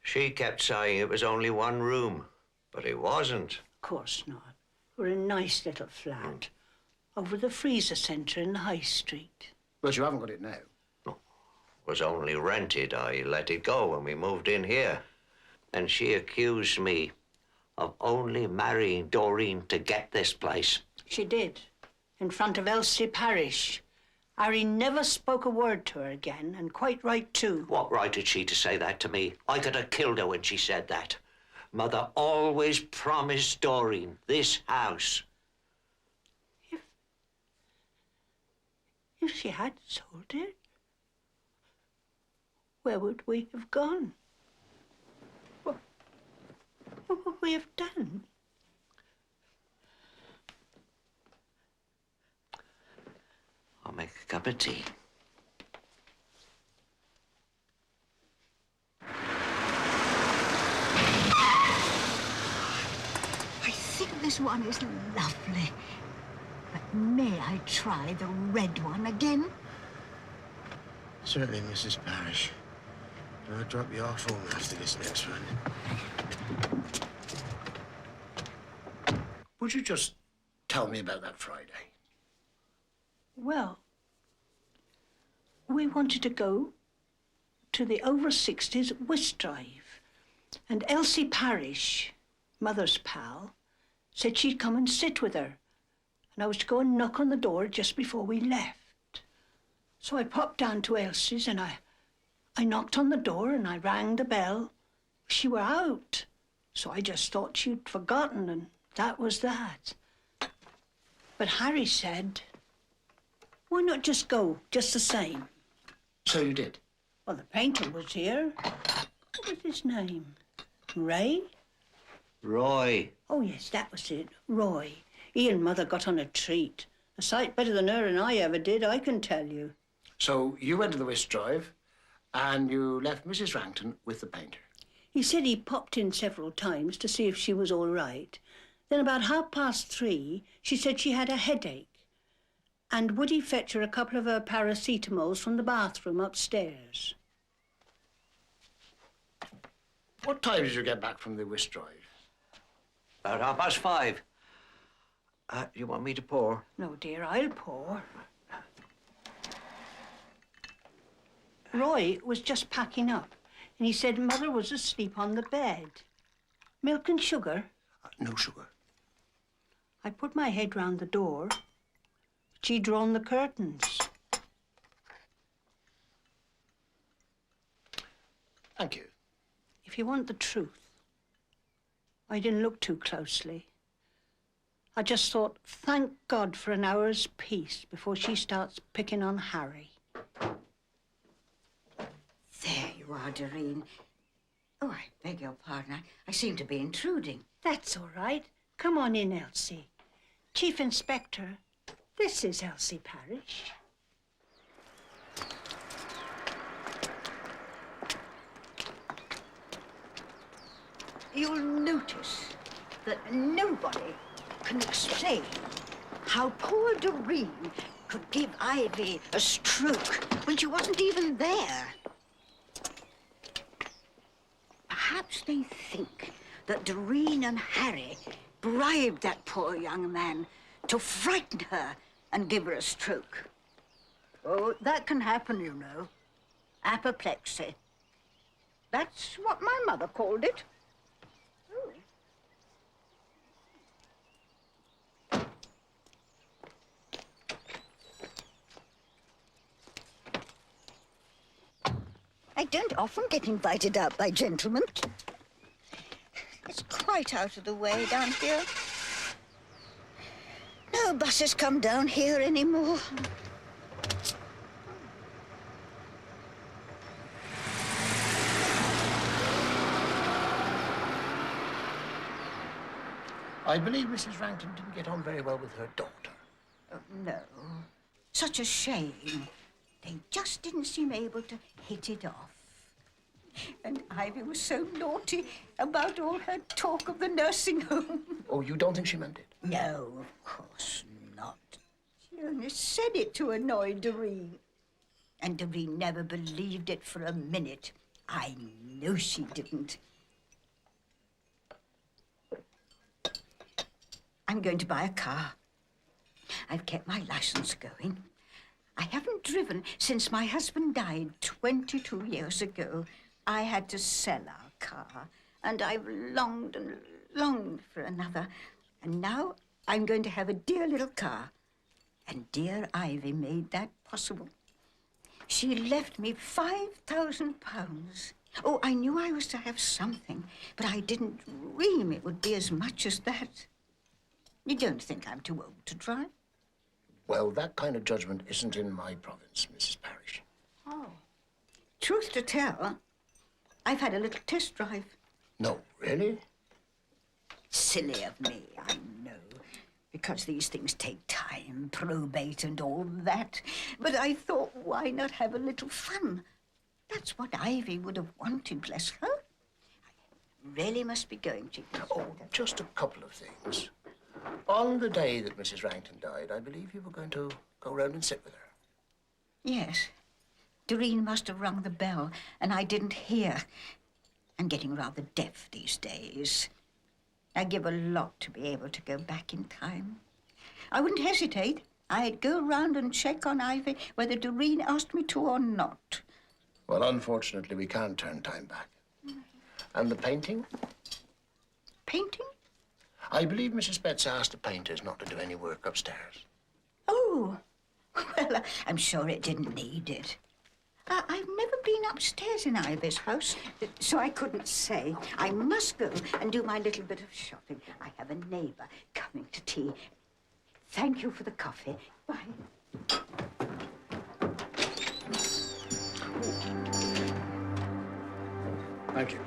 She kept saying it was only one room, but it wasn't. Of course not. We're a nice little flat over the freezer centre in the High Street. But you haven't got it now. It was only rented. I let it go when we moved in here. And she accused me of only marrying Doreen to get this place. She did, in front of Elsie Parrish. Harry never spoke a word to her again, and quite right, too. What right had she to say that to me? I could have killed her when she said that. Mother always promised Doreen this house. If she had sold it, where would we have gone? What would we have done? I'll make a cup of tea. I think this one is lovely. But may I try the red one again? Certainly, Mrs. Parrish. I'll drop you off home after this next one. Would you just tell me about that Friday? Well, we wanted to go to the over-60s whist drive. And Elsie Parrish, Mother's pal, said she'd come and sit with her. And I was to go and knock on the door just before we left. So I popped down to Elsie's and I knocked on the door and I rang the bell. She were out. So I just thought she'd forgotten, and that was that. But Harry said, "Why not just go, just the same?" So you did? Well, the painter was here. What was his name? Ray? Roy. Oh, yes, that was it. Roy. He and Mother got on a treat. A sight better than her and I ever did, I can tell you. So you went to the whist drive and you left Mrs. Wrangton with the painter? He said he popped in several times to see if she was all right. Then about 3:30, she said she had a headache. And would he fetch her a couple of her paracetamols from the bathroom upstairs? What time did you get back from the whist drive? About 5:30. You want me to pour? No, dear, I'll pour. Roy was just packing up, and he said Mother was asleep on the bed. Milk and sugar? No sugar. I put my head round the door, but she'd drawn the curtains. Thank you. If you want the truth, I didn't look too closely. I just thought, thank God for an hour's peace before she starts picking on Harry. There you are, Doreen. Oh, I beg your pardon. I seem to be intruding. That's all right. Come on in, Elsie. Chief Inspector, this is Elsie Parrish. You'll notice that nobody can explain how poor Doreen could give Ivy a stroke when she wasn't even there. Perhaps they think that Doreen and Harry bribed that poor young man to frighten her and give her a stroke. Oh, that can happen, you know. Apoplexy. That's what my mother called it. I don't often get invited out by gentlemen. It's quite out of the way down here. No buses come down here anymore. I believe Mrs. Wrangton didn't get on very well with her daughter. No. Such a shame. They just didn't seem able to hit it off. And Ivy was so naughty about all her talk of the nursing home. Oh, you don't think she meant it? No, of course not. She only said it to annoy Doreen. And Doreen never believed it for a minute. I know she didn't. I'm going to buy a car. I've kept my license going. I haven't driven since my husband died 22 years ago. I had to sell our car, and I've longed and longed for another. And now I'm going to have a dear little car. And dear Ivy made that possible. She left me £5,000. Oh, I knew I was to have something, but I didn't dream it would be as much as that. You don't think I'm too old to drive? Well, that kind of judgment isn't in my province, Mrs. Parrish. Oh. Truth to tell, I've had a little test drive. No, really? Silly of me, I know, because these things take time, probate and all that. But I thought, why not have a little fun? That's what Ivy would have wanted, bless her. I really must be going, Chief Inspector. Oh, just a couple of things. On the day that Mrs. Wrangton died, I believe you were going to go round and sit with her. Yes. Doreen must have rung the bell, and I didn't hear. I'm getting rather deaf these days. I give a lot to be able to go back in time. I wouldn't hesitate. I'd go round and check on Ivy whether Doreen asked me to or not. Well, unfortunately, we can't turn time back. And the painting? Painting? I believe Mrs. Betts asked the painters not to do any work upstairs. Oh, well, I'm sure it didn't need it. I've never been upstairs in Ivy's house, so I couldn't say. I must go and do my little bit of shopping. I have a neighbour coming to tea. Thank you for the coffee. Bye. Thank you.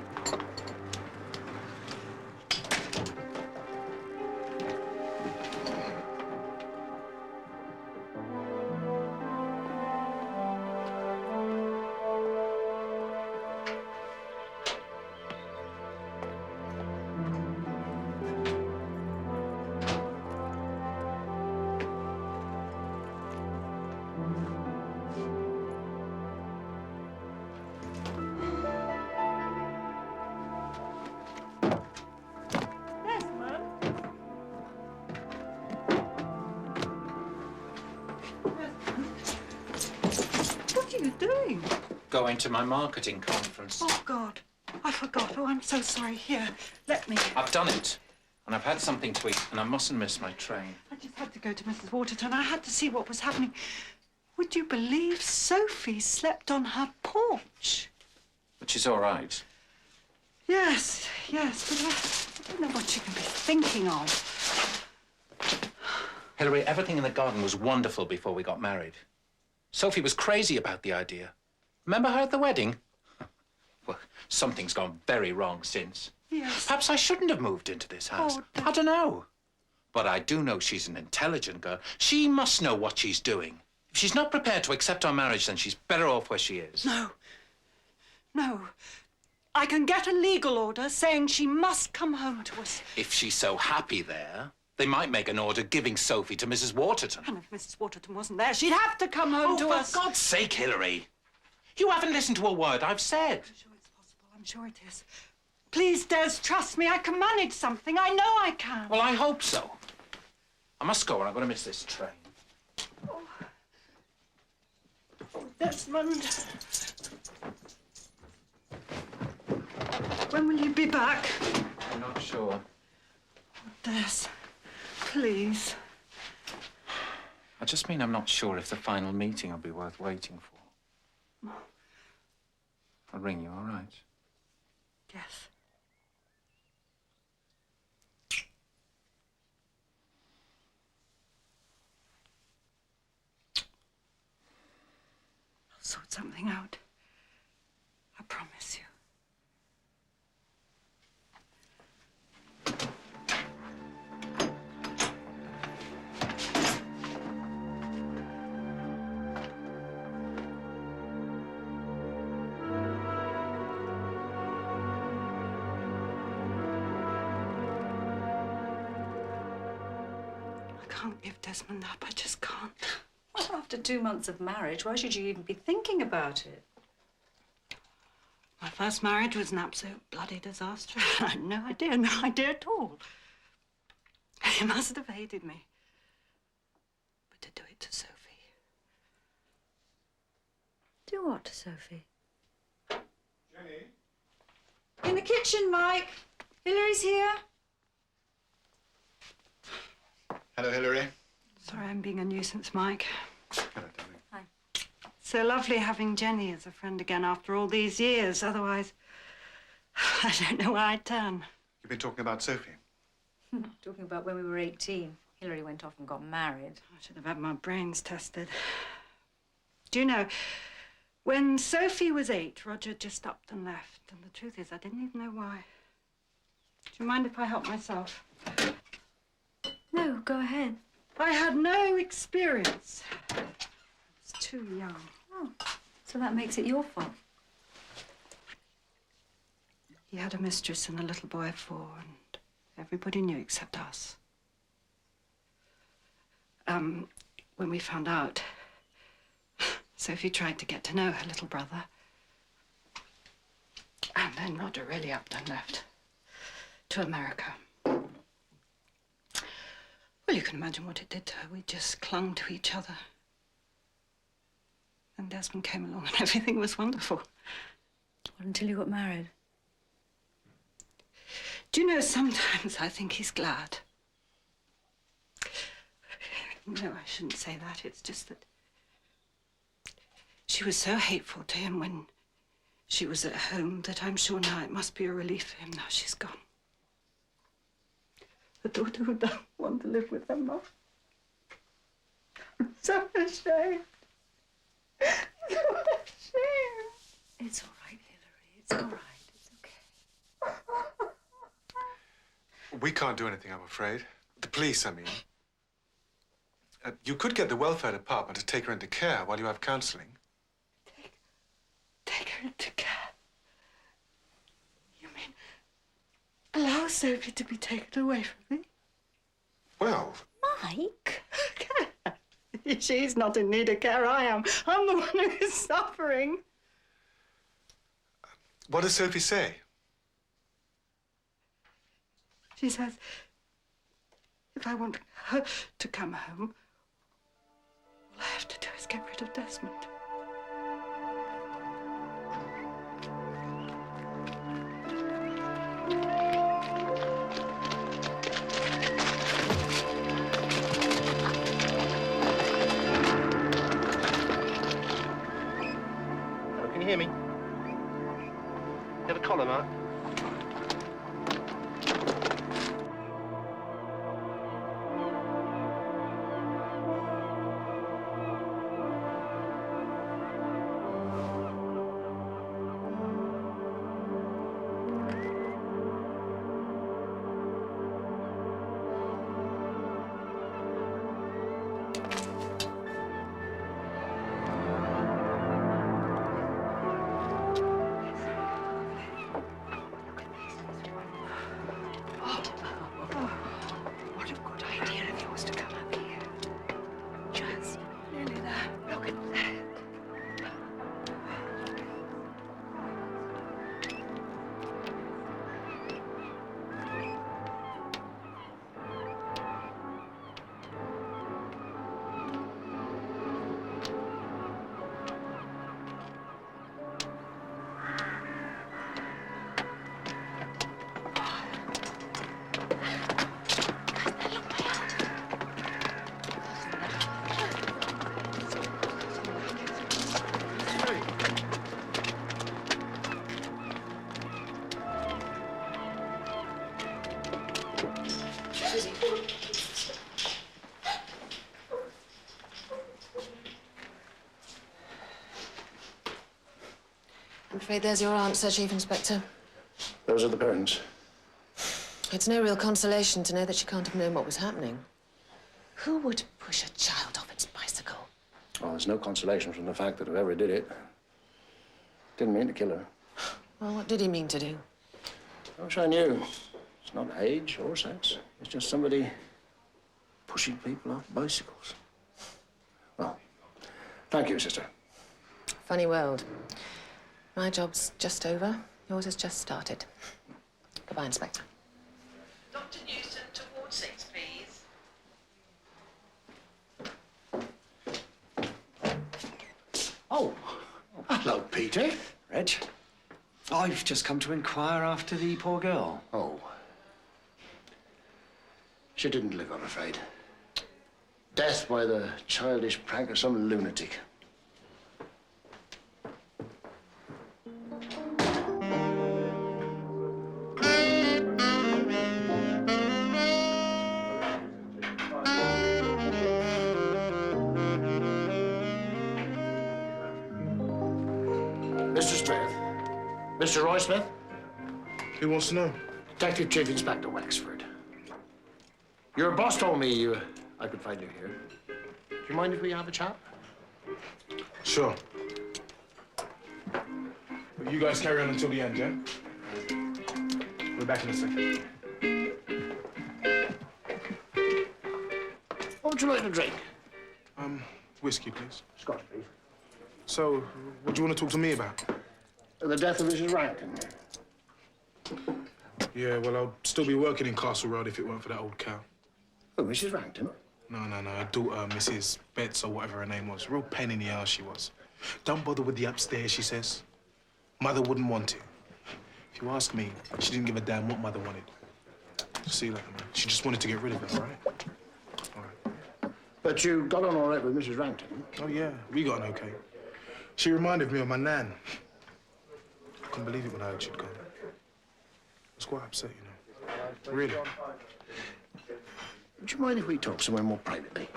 going to my marketing conference. Oh, God. I forgot. Oh, I'm so sorry. Here, let me. I've done it. And I've had something to eat, and I mustn't miss my train. I just had to go to Mrs. Waterton. I had to see what was happening. Would you believe Sophie slept on her porch? But she's all right. Yes, yes, but I don't know what she can be thinking of. Hilary, everything in the garden was wonderful before we got married. Sophie was crazy about the idea. Remember her at the wedding? Well, something's gone very wrong since. Yes. Perhaps I shouldn't have moved into this house. I don't know. But I do know she's an intelligent girl. She must know what she's doing. If she's not prepared to accept our marriage, then she's better off where she is. No. No. I can get a legal order saying she must come home to us. If she's so happy there, they might make an order giving Sophie to Mrs. Waterton. And if Mrs. Waterton wasn't there, she'd have to come home to us. For God's sake, Hilary. You haven't listened to a word I've said. I'm sure it's possible. I'm sure it is. Please, Des, trust me. I can manage something. I know I can. Well, I hope so. I must go or I'm going to miss this train. Oh, Desmond. When will you be back? I'm not sure. Des, please. I just mean I'm not sure if the final meeting will be worth waiting for. I'll ring you, all right? Yes. I'll sort something out. I promise you. I can't give Desmond up. I just can't. Well, after 2 months of marriage, why should you even be thinking about it? My first marriage was an absolute bloody disaster. I had no idea at all. He must have hated me. But to do it to Sophie. Do what, Sophie? Jenny? In the kitchen, Mike. Hilary's here. Hello, Hilary. Sorry I'm being a nuisance, Mike. Hello, darling. Hi. So lovely having Jenny as a friend again after all these years. Otherwise, I don't know where I'd turn. You've been talking about Sophie? Talking about when we were 18. Hilary went off and got married. I should have had my brains tested. Do you know, when Sophie was 8, Roger just upped and left. And the truth is, I didn't even know why. Do you mind if I help myself? No, go ahead. I had no experience. I was too young. Oh, so that makes it your fault. He had a mistress and a little boy of 4, and everybody knew except us. When we found out, Sophie tried to get to know her little brother. And then Roger really upped and left to America. Well, you can imagine what it did to her. We just clung to each other. And Desmond came along and everything was wonderful. Well, until you got married. Do you know, sometimes I think he's glad. No, I shouldn't say that. It's just that she was so hateful to him when she was at home that I'm sure now it must be a relief for him now she's gone. A daughter who doesn't want to live with her mum. I'm so ashamed. So ashamed. It's all right, Hilary. It's all right. It's okay. We can't do anything, I'm afraid. The police, I mean. You could get the welfare department to take her into care while you have counselling. Take her into care? You mean allow Sophie to be taken away from me? Well... Mike? She's not in need of care, I am. I'm the one who is suffering. What does Sophie say? She says if I want her to come home, all I have to do is get rid of Desmond. you hear me? Get a collar, Mark. What a good idea of yours to come up here. Just nearly there. Look at that. I'm afraid there's your answer, Chief Inspector. Those are the parents. It's no real consolation to know that she can't have known what was happening. Who would push a child off its bicycle? Well, there's no consolation from the fact that whoever did it didn't mean to kill her. Well, what did he mean to do? I wish I knew. It's not age or sex. It's just somebody pushing people off bicycles. Well, thank you, sister. Funny world. My job's just over. Yours has just started. Goodbye, Inspector. Dr. Newson, towards 6, please. Oh, hello, Peter. Reg. I've just come to inquire after the poor girl. Oh. She didn't live, I'm afraid. Death by the childish prank of some lunatic. Mr. Smith. Mr. Roy Smith? Who wants to know? Detective Chief Inspector Wexford. Your boss told me I could find you here. Do you mind if we have a chat? Sure. You guys carry on until the end, yeah? We're back in a second. What would you like to drink? Whiskey, please. Scotch, please. So, what do you want to talk to me about? The death of Mrs. Wrangton. Yeah, well, I'll still be working in Castle Road if it weren't for that old cow. Oh, Mrs. Wrangton? No. Her daughter, Mrs. Betts, or whatever her name was. Real pain in the ass she was. Don't bother with the upstairs, she says. Mother wouldn't want it. If you ask me, she didn't give a damn what Mother wanted. See you later, man. She just wanted to get rid of her, all right? But you got on all right with Mrs. Wrangton? Oh, yeah. We got on okay. She reminded me of my nan. I couldn't believe it when I heard she'd gone. I was quite upset, you know. Really. Would you mind if we talk somewhere more privately?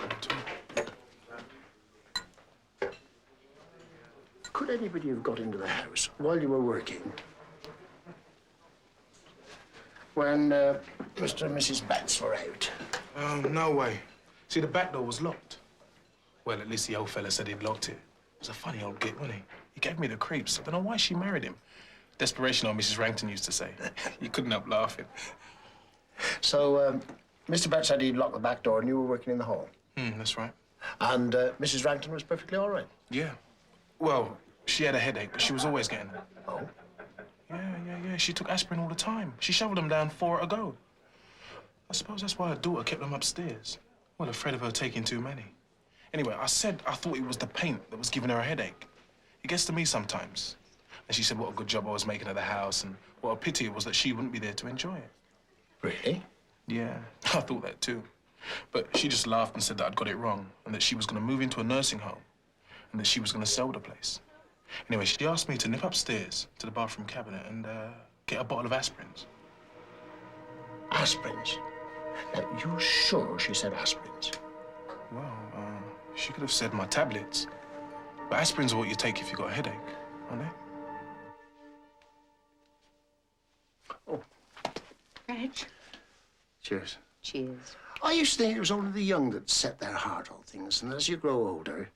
Could anybody have got into the house while you were working? When Mr. and Mrs. Betts were out? No way. See, the back door was locked. Well, at least the old fella said he'd locked it. He was a funny old git, wasn't he? He gave me the creeps. I don't know why she married him. Desperation, old Mrs. Wrangton used to say. You couldn't help laughing. So, Mr. Betts said he'd locked the back door and you were working in the hall? That's right. And Mrs. Wrangton was perfectly all right? Yeah. Well, she had a headache, but she was always getting them. Oh? Yeah. She took aspirin all the time. She shoveled them down 4 at a go. I suppose that's why her daughter kept them upstairs. Well, afraid of her taking too many. Anyway, I said I thought it was the paint that was giving her a headache. It gets to me sometimes. And she said what a good job I was making of the house and what a pity it was that she wouldn't be there to enjoy it. Really? Yeah, I thought that too. But she just laughed and said that I'd got it wrong and that she was going to move into a nursing home and that she was going to sell the place. Anyway, she asked me to nip upstairs to the bathroom cabinet and get a bottle of aspirins. Aspirins? Now, you sure she said aspirins? Well, she could have said my tablets. But aspirins are what you take if you've got a headache, aren't they? Reg. Cheers. Cheers. I used to think it was only the young that set their heart on things, and as you grow older,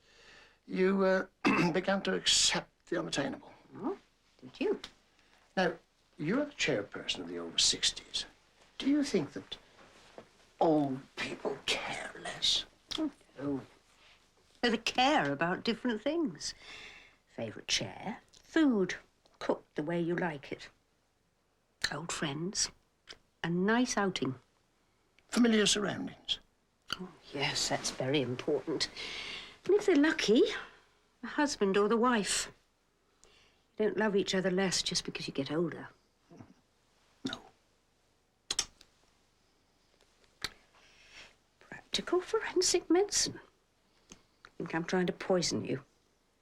you began to accept the unattainable. Oh, did you? Now, you're the chairperson of the over 60s. Do you think that old people care less? Oh, no. They care about different things. Favourite chair, food, cooked the way you like it. Old friends, a nice outing. Familiar surroundings? Oh, yes, that's very important. And if they're lucky, the husband or the wife. You don't love each other less just because you get older. No. Practical forensic medicine. I think I'm trying to poison you.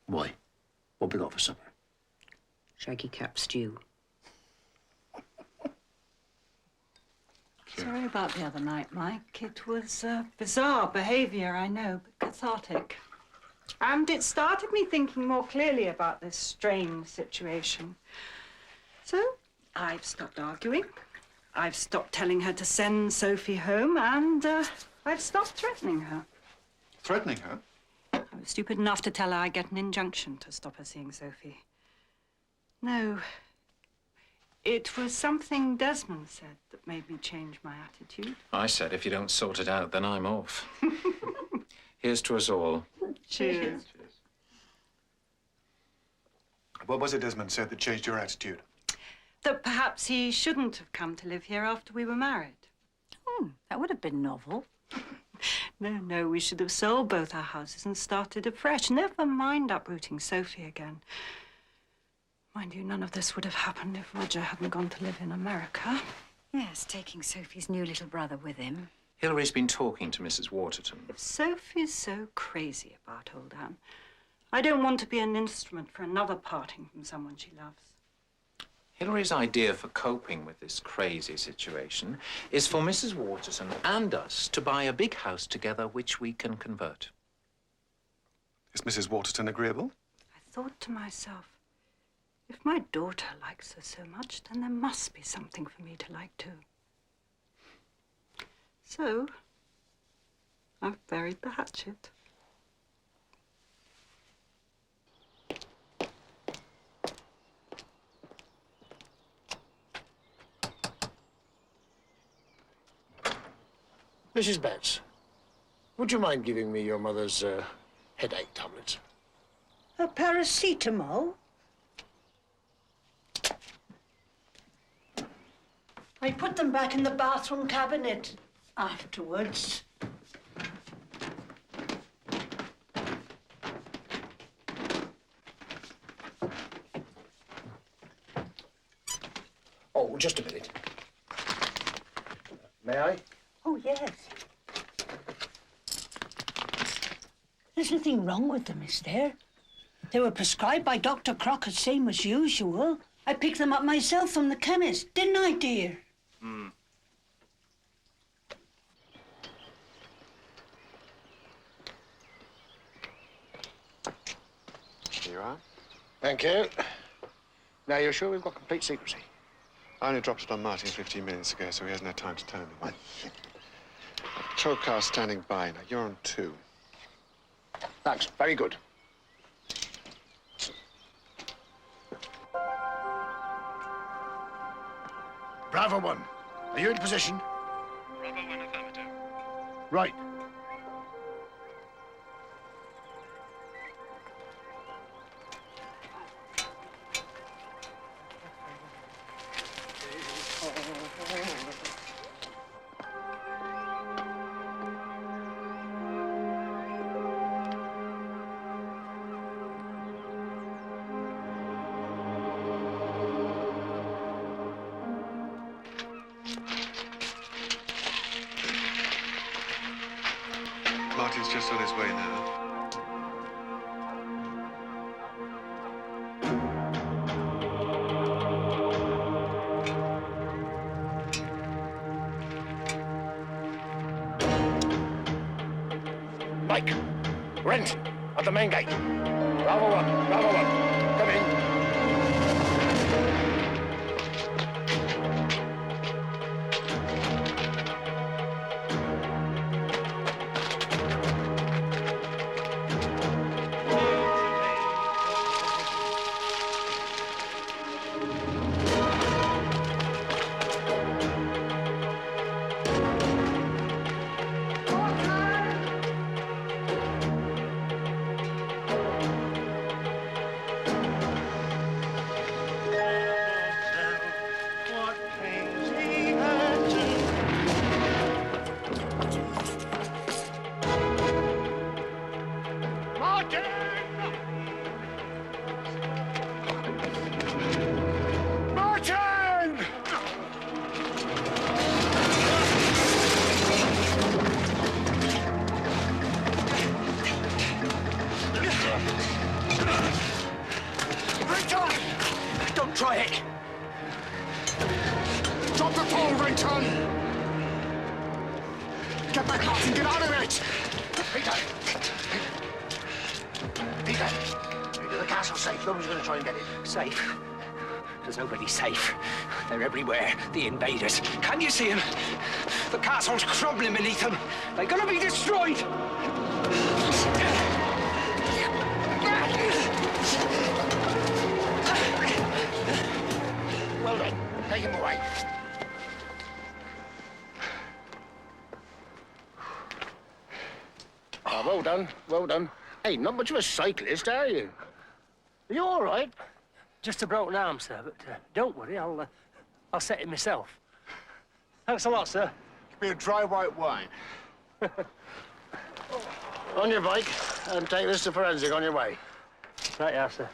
Why? What we got for supper? Shaggy cap stew. Sorry about the other night, Mike. It was bizarre behaviour, I know, but cathartic. And it started me thinking more clearly about this strange situation. So I've stopped arguing. I've stopped telling her to send Sophie home, and I've stopped threatening her. Threatening her? I was stupid enough to tell her I'd get an injunction to stop her seeing Sophie. No. It was something Desmond said that made me change my attitude. I said, if you don't sort it out, then I'm off. Here's to us all. Cheers. What was it Desmond said that changed your attitude? That perhaps he shouldn't have come to live here after we were married. That would have been novel. No, we should have sold both our houses and started afresh. Never mind uprooting Sophie again. Mind you, none of this would have happened if Roger hadn't gone to live in America. Yes, taking Sophie's new little brother with him. Hilary's been talking to Mrs. Waterton. If Sophie's so crazy about old Anne, I don't want to be an instrument for another parting from someone she loves. Hilary's idea for coping with this crazy situation is for Mrs. Waterton and us to buy a big house together which we can convert. Is Mrs. Waterton agreeable? I thought to myself, if my daughter likes her so much, then there must be something for me to like too. So, I've buried the hatchet. Mrs. Betts, would you mind giving me your mother's headache tablets? A paracetamol? I put them back in the bathroom cabinet afterwards. Oh, just a minute. May I? Oh, yes. There's nothing wrong with them, is there? They were prescribed by Dr. Crocker, same as usual. I picked them up myself from the chemist, didn't I, dear? Here you are. Thank you. Now, you're sure we've got complete secrecy? I only dropped it on Martin 15 minutes ago, so he hasn't had time to tell anyone. Tow car standing by. Now, you're on 2. Thanks. Very good. Bravo 1. Are you in position? Bravo 1, affirmative. Right. Martin's just on his way now. Wrangton, at the main gate. Bravo 1, Bravo 1. Come in. Try it. Drop the pole, Wrangton. Get back, Martin. Get out of it. Peter. The castle's safe. Nobody's going to try and get it. Safe? There's nobody safe. They're everywhere. The invaders. Can you see them? The castle's crumbling beneath them. They're going to be destroyed. Well done. Take him away. Oh, well done. Well done. Hey, not much of a cyclist, are you? Are you all right? Just a broken arm, sir, but don't worry, I'll set it myself. Thanks a lot, sir. Give me a dry white wine. On your bike, and take this to forensic on your way. Right, yeah, sir.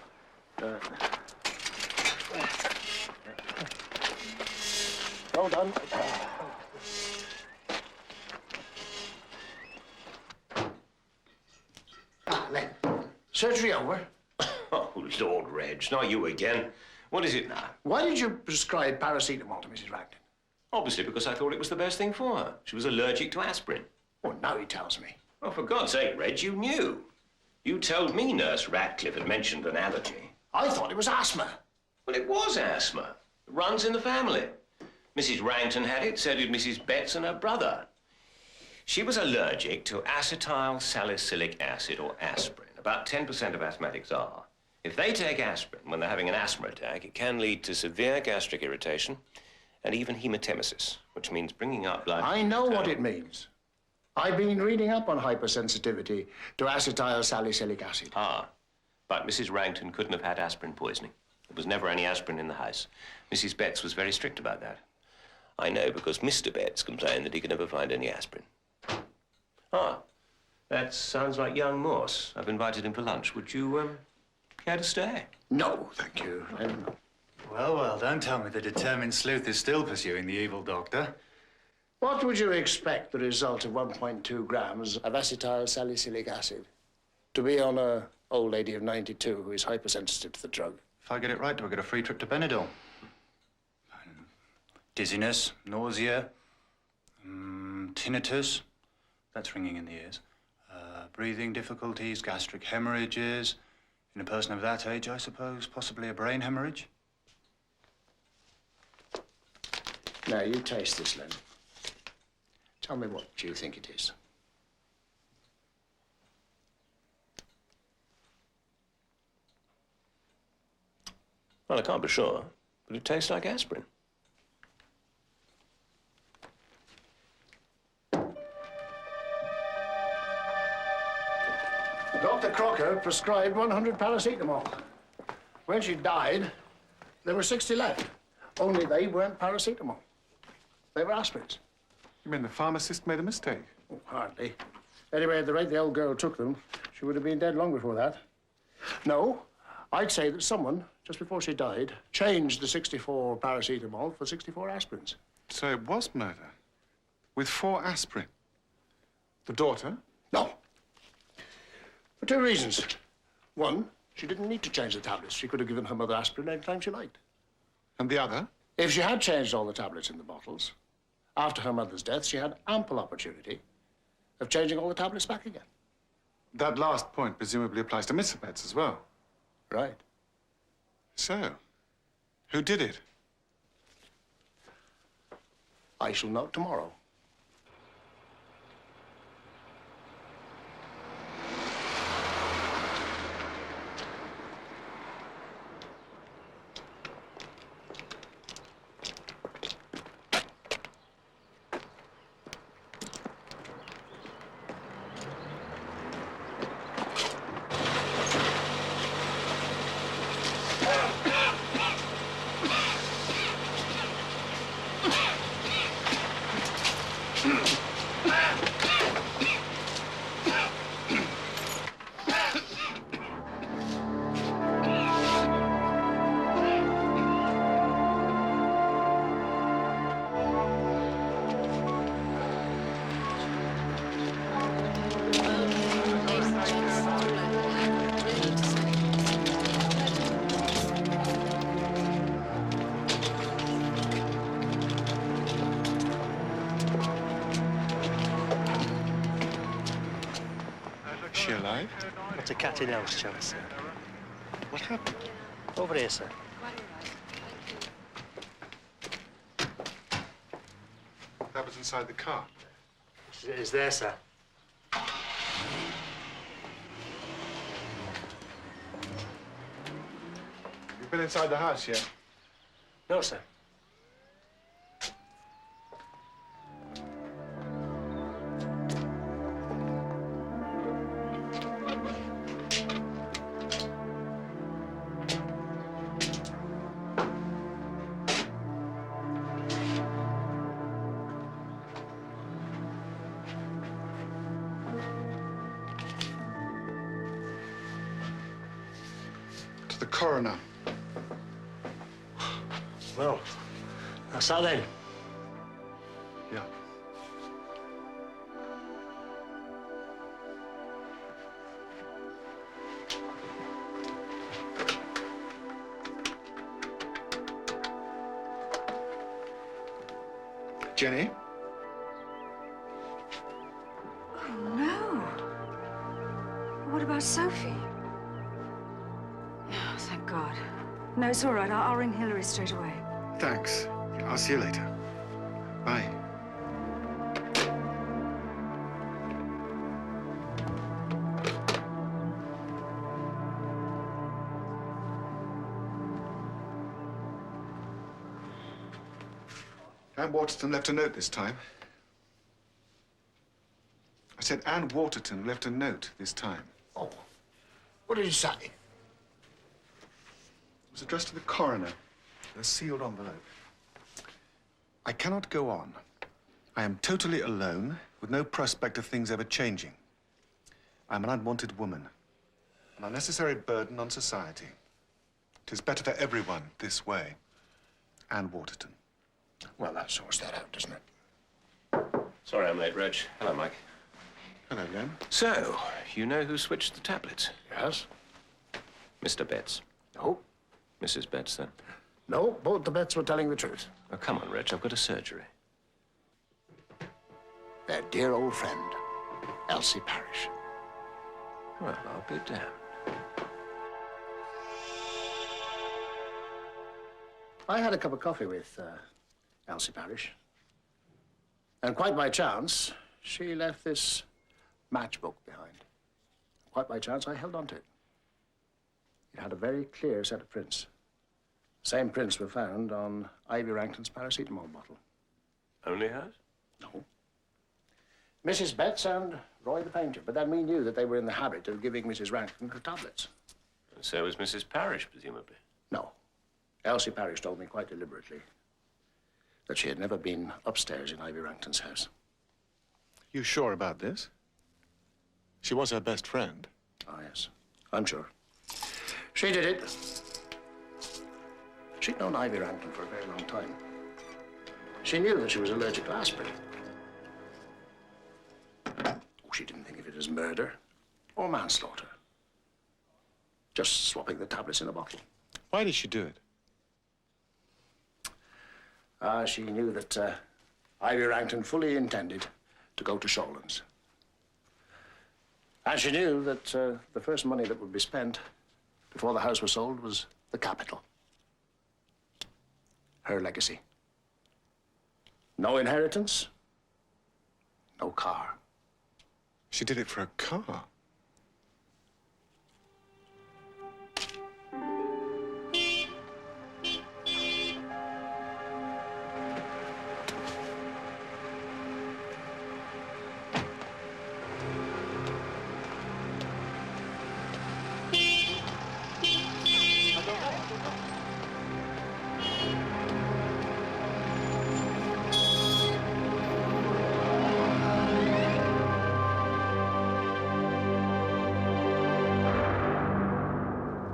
Well done. Len. Surgery over? Oh, Lord, Reg, not you again. What is it now? Why did you prescribe paracetamol to Mrs. Wrangton? Obviously because I thought it was the best thing for her. She was allergic to aspirin. Well, now he tells me. Oh, for God's sake, Reg, you knew. You told me Nurse Ratcliffe had mentioned an allergy. I thought it was asthma. Well, it was asthma. It runs in the family. Mrs. Wrangton had it, so did Mrs. Betts and her brother. She was allergic to acetyl salicylic acid, or aspirin. About 10% of asthmatics are. If they take aspirin when they're having an asthma attack, it can lead to severe gastric irritation and even hematemesis, which means bringing up blood... I know what it means. I've been reading up on hypersensitivity to acetyl salicylic acid. Ah, but Mrs. Wrangton couldn't have had aspirin poisoning. There was never any aspirin in the house. Mrs. Betts was very strict about that. I know because Mr. Betts complained that he could never find any aspirin. Ah, that sounds like young Morse. I've invited him for lunch. Would you, care to stay? No, thank you. Well, well, don't tell me the determined sleuth is still pursuing the evil doctor. What would you expect the result of 1.2 grams of acetyl salicylic acid to be on an old lady of 92 who is hypersensitive to the drug? If I get it right, do I get a free trip to Benidorm? Dizziness, nausea, tinnitus, that's ringing in the ears, breathing difficulties, gastric hemorrhages. In a person of that age, I suppose, possibly a brain hemorrhage. Now, you taste this, Len. Tell me what you think it is. Well, I can't be sure, but it tastes like aspirin. Dr. Crocker prescribed 100 paracetamol. When she died, there were 60 left. Only they weren't paracetamol. They were aspirins. You mean the pharmacist made a mistake? Oh, hardly. Anyway, at the rate the old girl took them, she would have been dead long before that. No, I'd say that someone, just before she died, changed the 64 paracetamol for 64 aspirins. So it was murder? With 4 aspirin? The daughter? No. For 2 reasons. One, she didn't need to change the tablets. She could have given her mother aspirin any time she liked. And the other? If she had changed all the tablets in the bottles, after her mother's death, she had ample opportunity of changing all the tablets back again. That last point presumably applies to Mr. Betts as well. Right. So, who did it? I shall know tomorrow. Is she alive? Got a cat in house, shall I say? What happened? Over here, sir. That was inside the car. It is there, sir. You've been inside the house yet? No, sir. To the coroner. Well, that's that then. Yeah. Jenny? Oh, no. What about Sophie? Oh, thank God. No, it's all right. I'll ring Hilary straight away. Thanks. I'll see you later. Bye. Ann Waterton left a note this time. I said Ann Waterton left a note this time. Oh, what did he say? It was addressed to the coroner in a sealed envelope. I cannot go on. I am totally alone, with no prospect of things ever changing. I'm an unwanted woman, an unnecessary burden on society. It is better for everyone this way. Ann Waterton. Well, that sorts that out, doesn't it? Sorry I'm late, Reg. Hello, Mike. Hello, Len. So, you know who switched the tablets? Yes. Mr. Betts. No. Mrs. Betts, then? No, both the Betts were telling the truth. Oh, come on, Reg. I've got a surgery. Their dear old friend, Elsie Parrish. Well, I'll be damned. I had a cup of coffee with Elsie Parrish. And quite by chance, she left this matchbook behind. Quite by chance, I held on to it. It had a very clear set of prints. The same prints were found on Ivy Wrangton's paracetamol bottle. Only hers? No. Mrs. Betts and Roy the painter. But then we knew that they were in the habit of giving Mrs. Wrangton her tablets. And so was Mrs. Parrish, presumably. No. Elsie Parrish told me quite deliberately that she had never been upstairs in Ivy Wrangton's house. You sure about this? She was her best friend. Ah, yes. I'm sure. She did it. She'd known Ivy Wrangton for a very long time. She knew that she was allergic to aspirin. Oh, she didn't think of it as murder or manslaughter. Just swapping the tablets in a bottle. Why did she do it? She knew that Ivy Wrangton fully intended to go to Shawlands. And she knew that the first money that would be spent before the house was sold was the capital. Her legacy. No inheritance, no car. She did it for a car?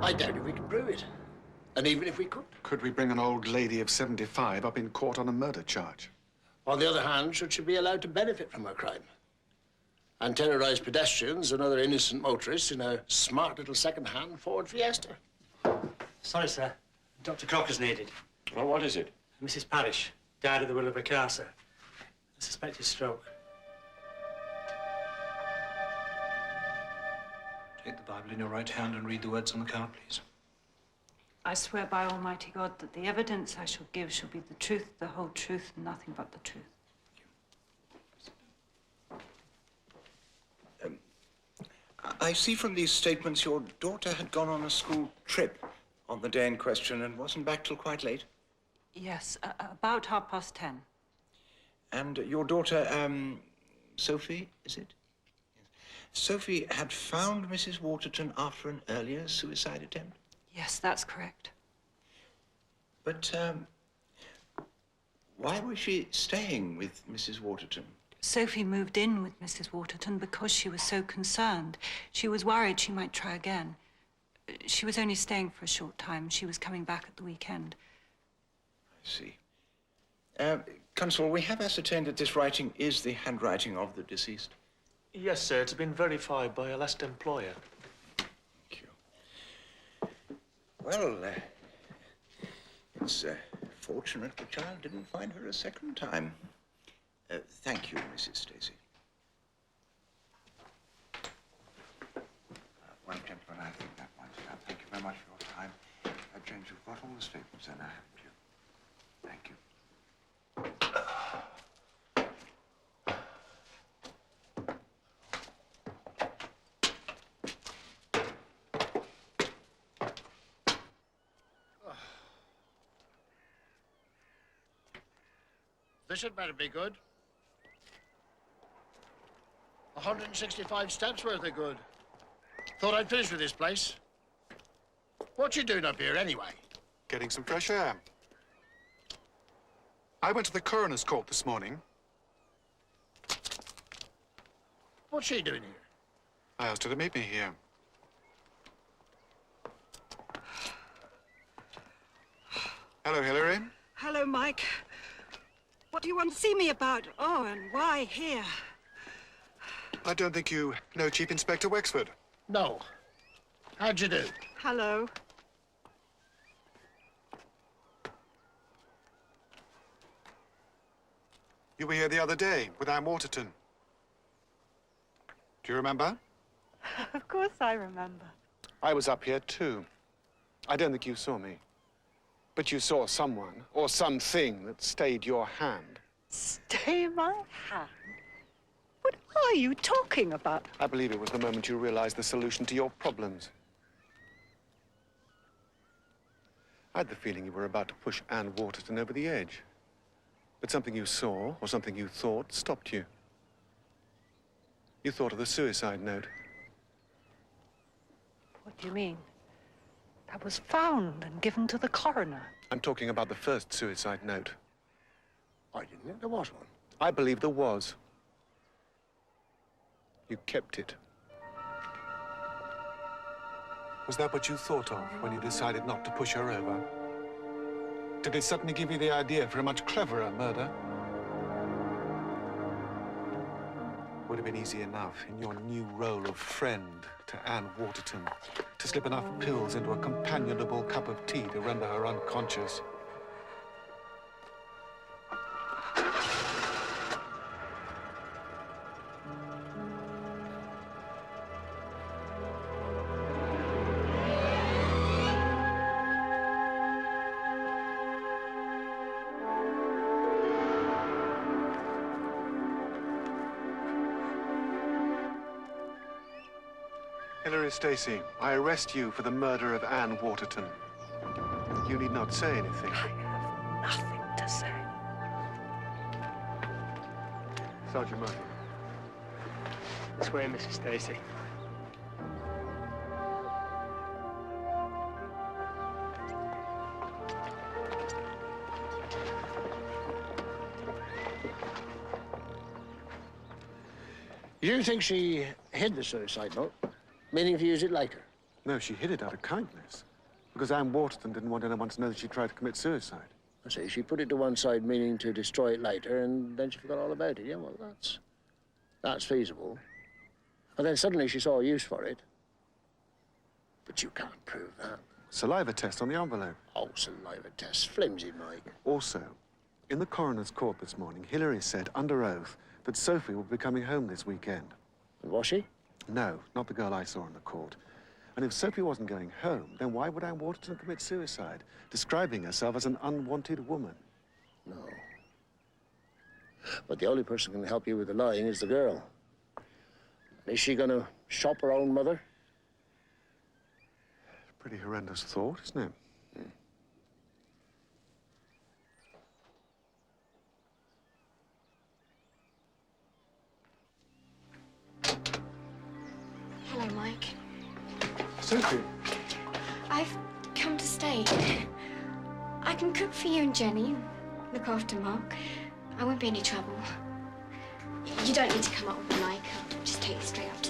I doubt if we can prove it. And even if we could. Could we bring an old lady of 75 up in court on a murder charge? On the other hand, should she be allowed to benefit from her crime? And terrorize pedestrians and other innocent motorists in a smart little second-hand Ford Fiesta? Sorry, sir. Dr. Crocker's needed. Well, what is it? Mrs. Parrish died of the will of a car, sir. A suspected stroke. Take the Bible in your right hand and read the words on the card, please. I swear by Almighty God that the evidence I shall give shall be the truth, the whole truth, and nothing but the truth. I see from these statements your daughter had gone on a school trip on the day in question and wasn't back till quite late. Yes, about 10:30. And your daughter, Sophie, is it? Yes. Sophie had found Mrs. Waterton after an earlier suicide attempt? Yes, that's correct. But, why was she staying with Mrs. Waterton? Sophie moved in with Mrs. Waterton because she was so concerned. She was worried she might try again. She was only staying for a short time. She was coming back at the weekend. I see. Constable, we have ascertained that this writing is the handwriting of the deceased. Yes, sir. It's been verified by a last employer. Thank you. Well, it's fortunate the child didn't find her a second time. Thank you, Mrs. Stacy. Well, gentlemen, I think that one's done. Thank you very much for your time. James, you've got all the statements there now, haven't you? Thank you. This had better be good. 165 steps worth of good. Thought I'd finish with this place. What you doing up here, anyway? Getting some fresh air. I went to the coroner's court this morning. What's she doing here? I asked her to meet me here. Hello, Hilary. Hello, Mike. What do you want to see me about? Oh, and why here? I don't think you know Chief Inspector Wexford. No. How'd you do? Hello. You were here the other day with Ann Waterton. Do you remember? Of course I remember. I was up here too. I don't think you saw me. But you saw someone or something that stayed your hand. Stay my hand? What are you talking about? I believe it was the moment you realized the solution to your problems. I had the feeling you were about to push Ann Waterton over the edge. But something you saw, or something you thought, stopped you. You thought of the suicide note. What do you mean? That was found and given to the coroner. I'm talking about the first suicide note. I didn't think there was one. I believe there was. You kept it. Was that what you thought of when you decided not to push her over? Did it suddenly give you the idea for a much cleverer murder? Would have been easy enough in your new role of friend to Ann Waterton to slip enough pills into a companionable cup of tea to render her unconscious. Hilary Stacey, I arrest you for the murder of Ann Waterton. You need not say anything. I have nothing to say. Sergeant Murphy. This way, Mrs. Stacey. You think she hid the suicide note, meaning to use it later? No, she hid it out of kindness. Because Ann Waterton didn't want anyone to know that she tried to commit suicide. I see. She put it to one side, meaning to destroy it later, and then she forgot all about it. Yeah, well, that's feasible. And then suddenly she saw a use for it. But you can't prove that. Saliva test on the envelope. Oh, saliva test. Flimsy, Mike. Also, in the coroner's court this morning, Hilary said, under oath, that Sophie will be coming home this weekend. And was she? No, not the girl I saw in the court. And if Sophie wasn't going home, then why would Ann Waterton commit suicide, describing herself as an unwanted woman? No. But the only person who can help you with the lying is the girl. Is she going to shop her own mother? Pretty horrendous thought, isn't it? Hello, Mike. Sophie. I've come to stay. I can cook for you and Jenny, look after Mark. I won't be any trouble. You don't need to come up with me, Mike. I'll just take you straight up